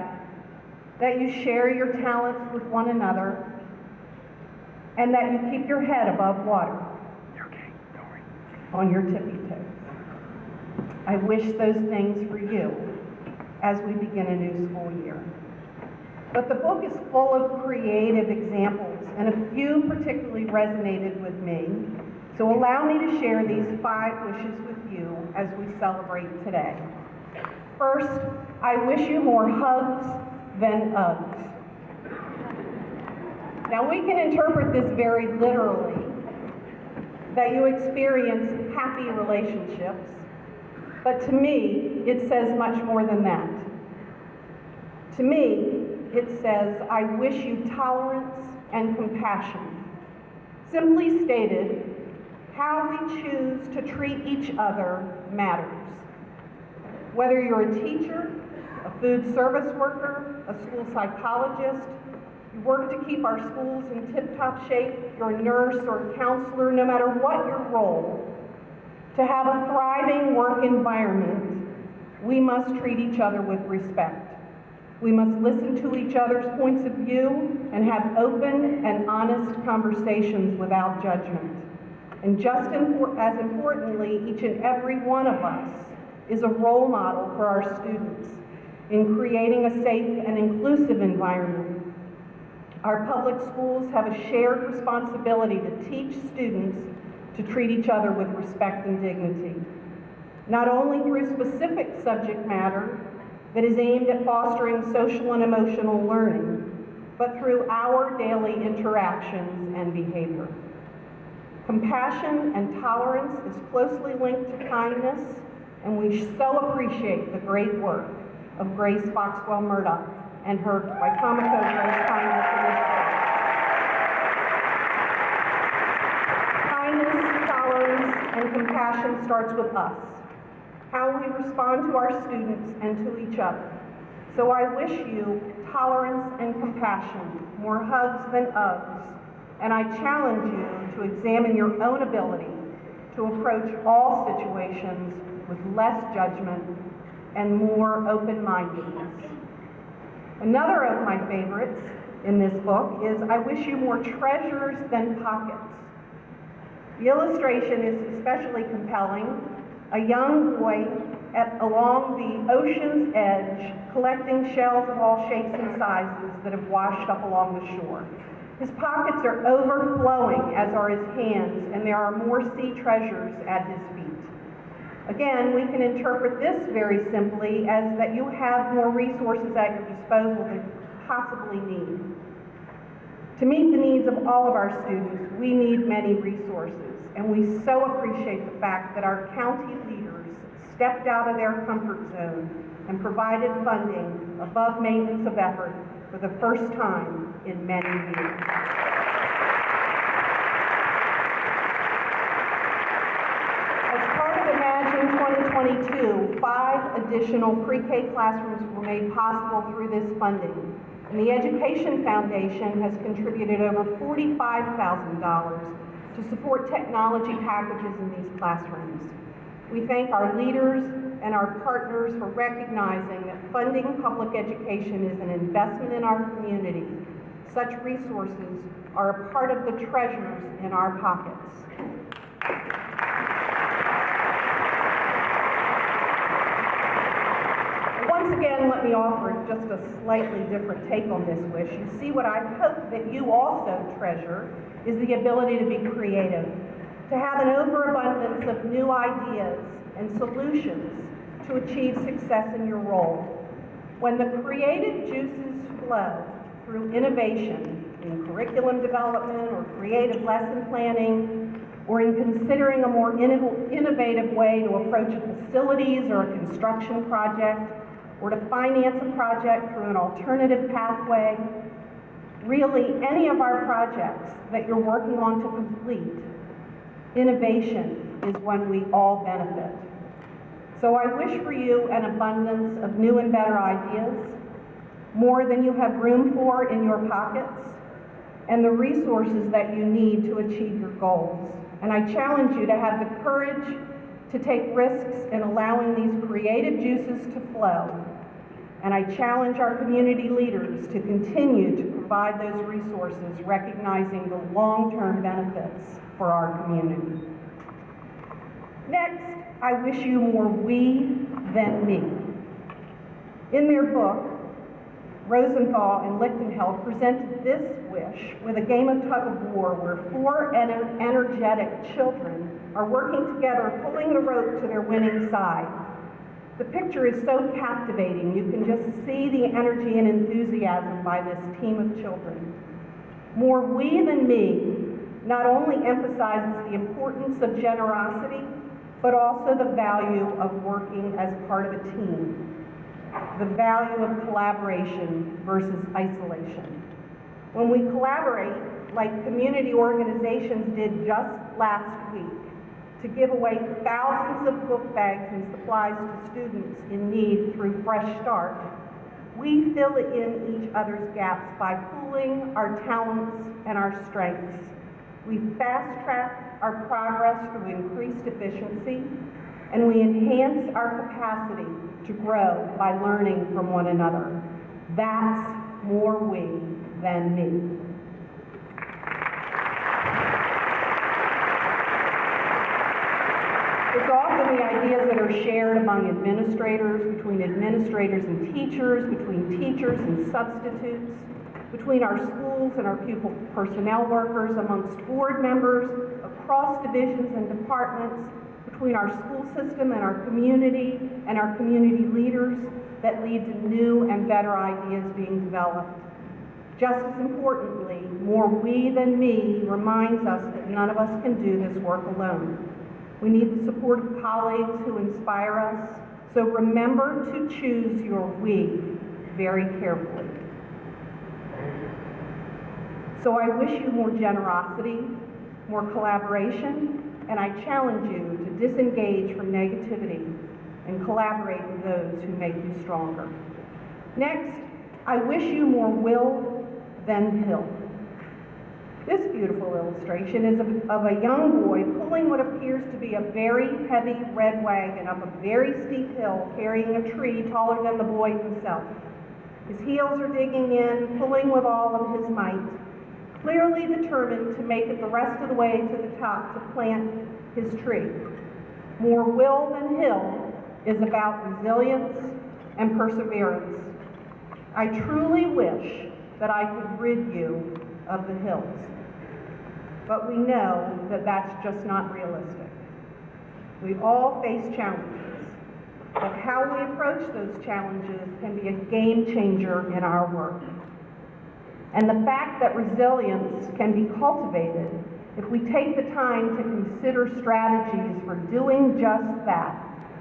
that you share your talents with one another, and that you keep your head above water on your tippy toes. I wish those things for you as we begin a new school year. But the book is full of creative examples, and a few particularly resonated with me. So allow me to share these 5 wishes with you as we celebrate today. First, I wish you more hugs than Uggs. Now we can interpret this very literally, that you experience happy relationships, but to me, it says much more than that. To me, it says, I wish you tolerance and compassion. Simply stated, how we choose to treat each other matters. Whether you're a teacher, a food service worker, a school psychologist, you work to keep our schools in tip-top shape, you're a nurse or a counselor, no matter what your role, to have a thriving work environment, we must treat each other with respect. We must listen to each other's points of view and have open and honest conversations without judgment. And just as importantly, each and every one of us is a role model for our students in creating a safe and inclusive environment. Our public schools have a shared responsibility to teach students to treat each other with respect and dignity, not only through specific subject matter that is aimed at fostering social and emotional learning, but through our daily interactions and behavior. Compassion and tolerance is closely linked to kindness, and we so appreciate the great work of Grace Foxwell Murdoch and her Wicomico Grace Kindness Initiative. Kindness, tolerance, and compassion starts with us, how we respond to our students and to each other. So I wish you tolerance and compassion, more hugs than Uggs, and I challenge you to examine your own ability to approach all situations with less judgment and more open-mindedness. Another of my favorites in this book is I wish you more treasures than pockets. The illustration is especially compelling. A young boy along the ocean's edge collecting shells of all shapes and sizes that have washed up along the shore. His pockets are overflowing, as are his hands, and there are more sea treasures at his feet. Again, we can interpret this very simply as that you have more resources at your disposal than you possibly need. To meet the needs of all of our students, we need many resources, and we so appreciate the fact that our county leaders stepped out of their comfort zone and provided funding above maintenance of effort for the first time in many years. As part of Imagine 2022, 5 additional pre-K classrooms were made possible through this funding. And the Education Foundation has contributed over $45,000 to support technology packages in these classrooms. We thank our leaders and our partners for recognizing that funding public education is an investment in our community. Such resources are a part of the treasures in our pockets. Once again, let me offer just a slightly different take on this wish. You see, what I hope that you also treasure is the ability to be creative, to have an overabundance of new ideas and solutions to achieve success in your role. When the creative juices flow through innovation in curriculum development or creative lesson planning, or in considering a more innovative way to approach a facilities or a construction project, or to finance a project through an alternative pathway, really any of our projects that you're working on to complete, innovation is when we all benefit. So I wish for you an abundance of new and better ideas, more than you have room for in your pockets, and the resources that you need to achieve your goals. And I challenge you to have the courage to take risks in allowing these creative juices to flow. And I challenge our community leaders to continue to provide those resources, recognizing the long-term benefits for our community. Next, I wish you more we than me. In their book, Rosenthal and Lichtenheld presented this wish with a game of tug-of-war where four energetic children are working together, pulling the rope to their winning side. The picture is so captivating. You can just see the energy and enthusiasm by this team of children. More we than me not only emphasizes the importance of generosity, but also the value of working as part of a team, the value of collaboration versus isolation. When we collaborate, like community organizations did just last week, to give away thousands of book bags and supplies to students in need through Fresh Start, we fill in each other's gaps by pooling our talents and our strengths. We fast-track our progress through increased efficiency, and we enhance our capacity to grow by learning from one another. That's more we than me. It's often the ideas that are shared among administrators, between administrators and teachers, between teachers and substitutes, between our schools and our pupil personnel workers, amongst board members, across divisions and departments, between our school system and our community leaders that lead to new and better ideas being developed. Just as importantly, more we than me reminds us that none of us can do this work alone. We need the support of colleagues who inspire us, so remember to choose your we very carefully. So I wish you more generosity, more collaboration, and I challenge you to disengage from negativity and collaborate with those who make you stronger. Next, I wish you more will than hill. This beautiful illustration is of a young boy pulling what appears to be a very heavy red wagon up a very steep hill, carrying a tree taller than the boy himself. His heels are digging in, pulling with all of his might, clearly determined to make it the rest of the way to the top to plant his tree. More will than hill is about resilience and perseverance. I truly wish that I could rid you of the hills. But we know that that's just not realistic. We all face challenges, but how we approach those challenges can be a game changer in our work. And the fact that resilience can be cultivated if we take the time to consider strategies for doing just that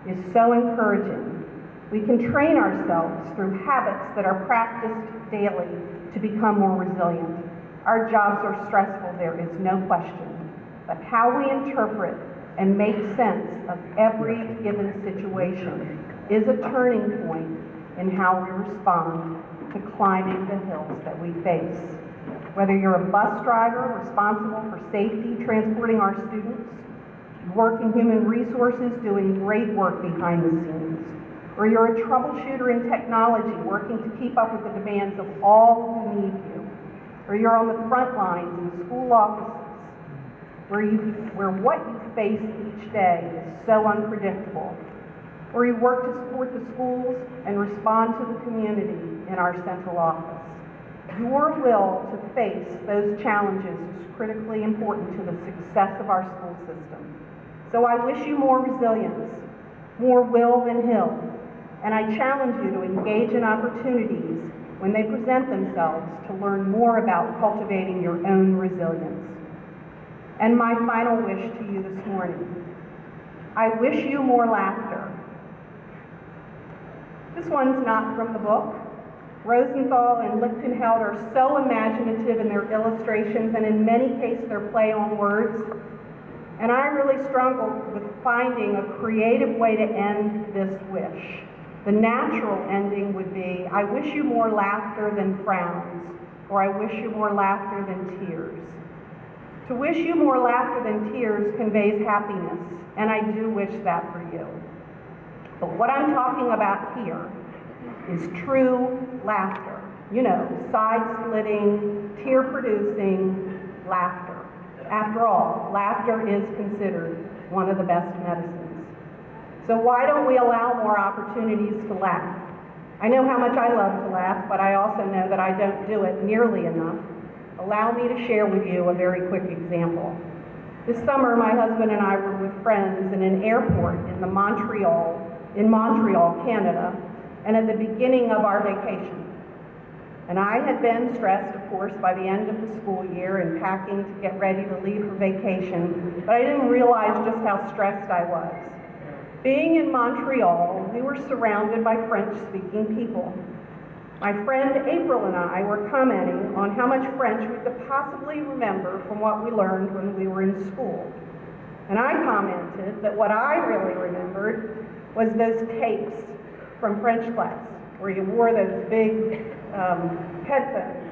is so encouraging. We can train ourselves through habits that are practiced daily to become more resilient. Our jobs are stressful, there is no question, but how we interpret and make sense of every given situation is a turning point in how we respond to climbing the hills that we face. Whether you're a bus driver responsible for safety, transporting our students, you work in human resources doing great work behind the scenes, or you're a troubleshooter in technology working to keep up with the demands of all who need you, or you're on the front lines in school offices, where what you face each day is so unpredictable, or you work to support the schools and respond to the community in our central office. Your will to face those challenges is critically important to the success of our school system. So I wish you more resilience, more will than hill, and I challenge you to engage in opportunities when they present themselves to learn more about cultivating your own resilience. And my final wish to you this morning, I wish you more laughter. This one's not from the book. Rosenthal and Lichtenheld are so imaginative in their illustrations, and in many cases their play on words. And I really struggled with finding a creative way to end this wish. The natural ending would be, I wish you more laughter than frowns, or I wish you more laughter than tears. To wish you more laughter than tears conveys happiness, and I do wish that for you. But what I'm talking about here is true laughter. You know, side-splitting, tear-producing laughter. After all, laughter is considered one of the best medicines. So why don't we allow more opportunities to laugh? I know how much I love to laugh, but I also know that I don't do it nearly enough. Allow me to share with you a very quick example. This summer, my husband and I were with friends in an airport in Montreal, Canada, and at the beginning of our vacation. And I had been stressed, of course, by the end of the school year and packing to get ready to leave for vacation, but I didn't realize just how stressed I was. Being in Montreal, we were surrounded by French-speaking people. My friend April and I were commenting on how much French we could possibly remember from what we learned when we were in school. And I commented that what I really remembered was those tapes from French class, where you wore those big headphones.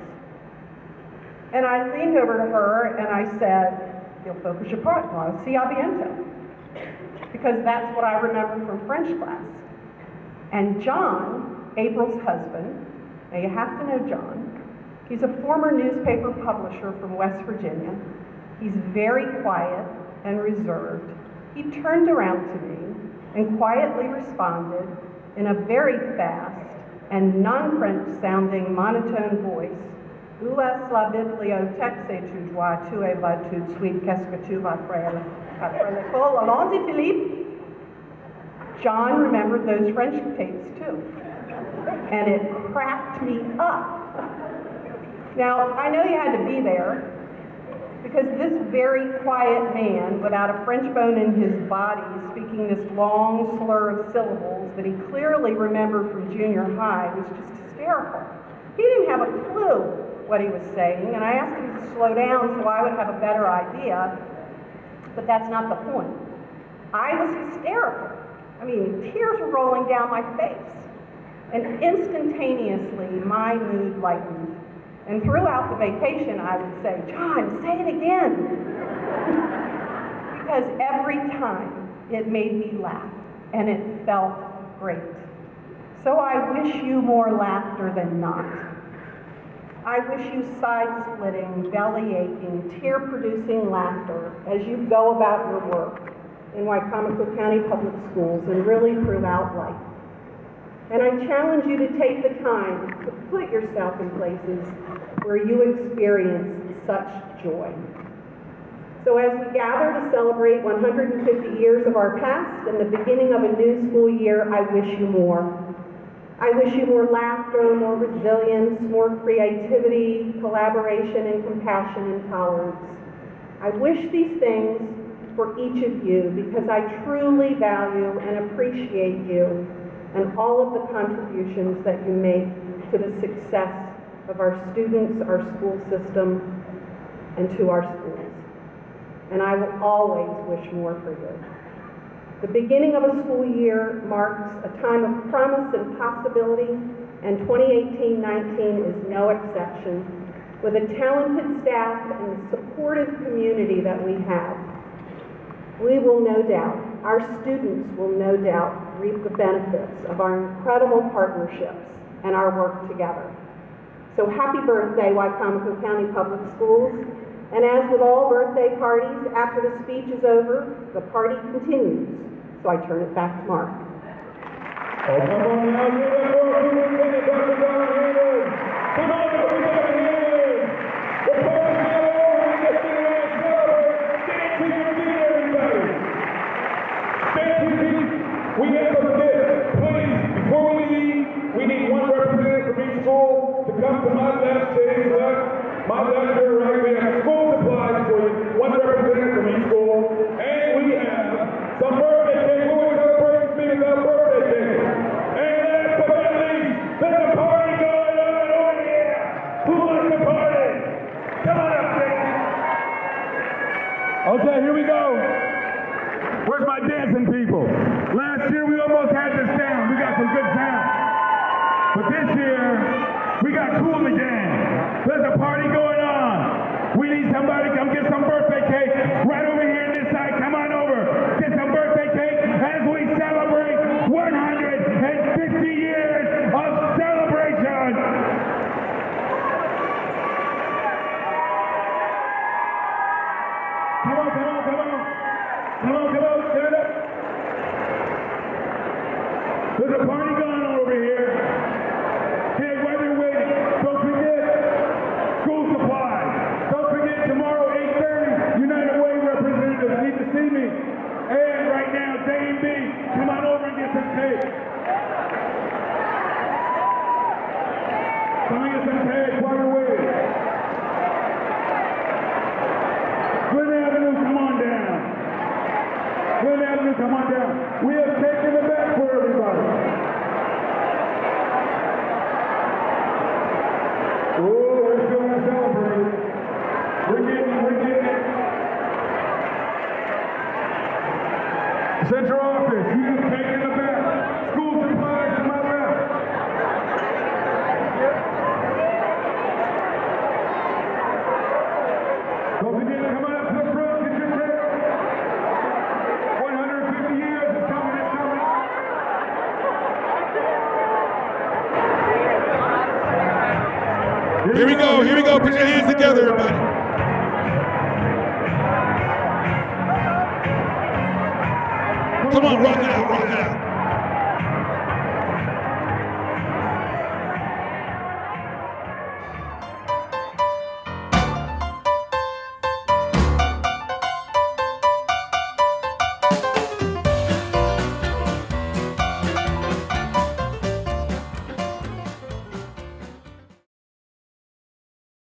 And I leaned over to her and I said, "Il faut que je parle, si à bientôt." Because that's what I remember from French class. And John, April's husband, now you have to know John, he's a former newspaper publisher from West Virginia. He's very quiet and reserved. He turned around to me and quietly responded in a very fast and non-French sounding monotone voice, "Où est la bibliothèque si tu dois, tu y vas tout de suite, qu'est-ce que tu vas faire après l'école? Allons-y, Philippe." John remembered those French tapes too, and it cracked me up. Now, I know you had to be there, because this very quiet man, without a French bone in his body, speaking this long slur of syllables that he clearly remembered from junior high, was just hysterical. He didn't have a clue what he was saying, and I asked him to slow down so I would have a better idea, but that's not the point. I was hysterical. I mean, tears were rolling down my face, and instantaneously my mood lightened. And throughout the vacation, I would say, "John, say it again." Because every time it made me laugh, and it felt great. So I wish you more laughter than not. I wish you side-splitting, belly-aching, tear-producing laughter as you go about your work in Wicomico County Public Schools and really throughout life. And I challenge you to take the time to put yourself in places where you experience such joy. So as we gather to celebrate 150 years of our past and the beginning of a new school year, I wish you more. I wish you more laughter, more resilience, more creativity, collaboration, and compassion and tolerance. I wish these things for each of you because I truly value and appreciate you and all of the contributions that you make to the success of our students, our school system, and to our schools. And I will always wish more for you. The beginning of a school year marks a time of promise and possibility, and 2018-19 is no exception. With a talented staff and the supportive community that we have, we will no doubt, our students will no doubt reap the benefits of our incredible partnerships and our work together. So happy birthday, Wicomico County Public Schools. And as with all birthday parties, after the speech is over, the party continues. So I turn it back to Mark. Oh, come on now, give it for Superintendent Dr. Don Hayward. Come on, everybody, here. The party's not over. We just get around and celebrate. Get into your feet, everybody. Thank you, Pete. We have some gifts. Please, before we leave, we need one representative from each school to come to my left, stage left, my left, your right. We have school supplies for you. One representative from each school. And we have some birthday cake. Who is celebrating speaking about birthday cake? And last but not least, there's a party going on over here. Who wants to party? Come on up, kids. Okay, here we go. Where's my dancing people? Last year we almost had this down. We got some good sound. But this year, we got cool again. There's a party going on. We need somebody to come get some birthday cake right over here. There's a party going on over here. Hey, while you're waiting, don't forget school supplies. Don't forget tomorrow, 8:30, United Way representatives need to see me. And right now, Dame B, come on over and get some cake. Come and get some cake while you're waiting. Glen Avenue, come on down. Glen Avenue, come on down. We have cake in the back for everybody. Oh, we're still going to celebrate. We're getting it. Central office, you have cake in the back. School supplies to my left. Don't forget to come on up to the front, get your cake. 150 years is coming, it's coming. Here we go, put your hands together, everybody. Come on, rock it out.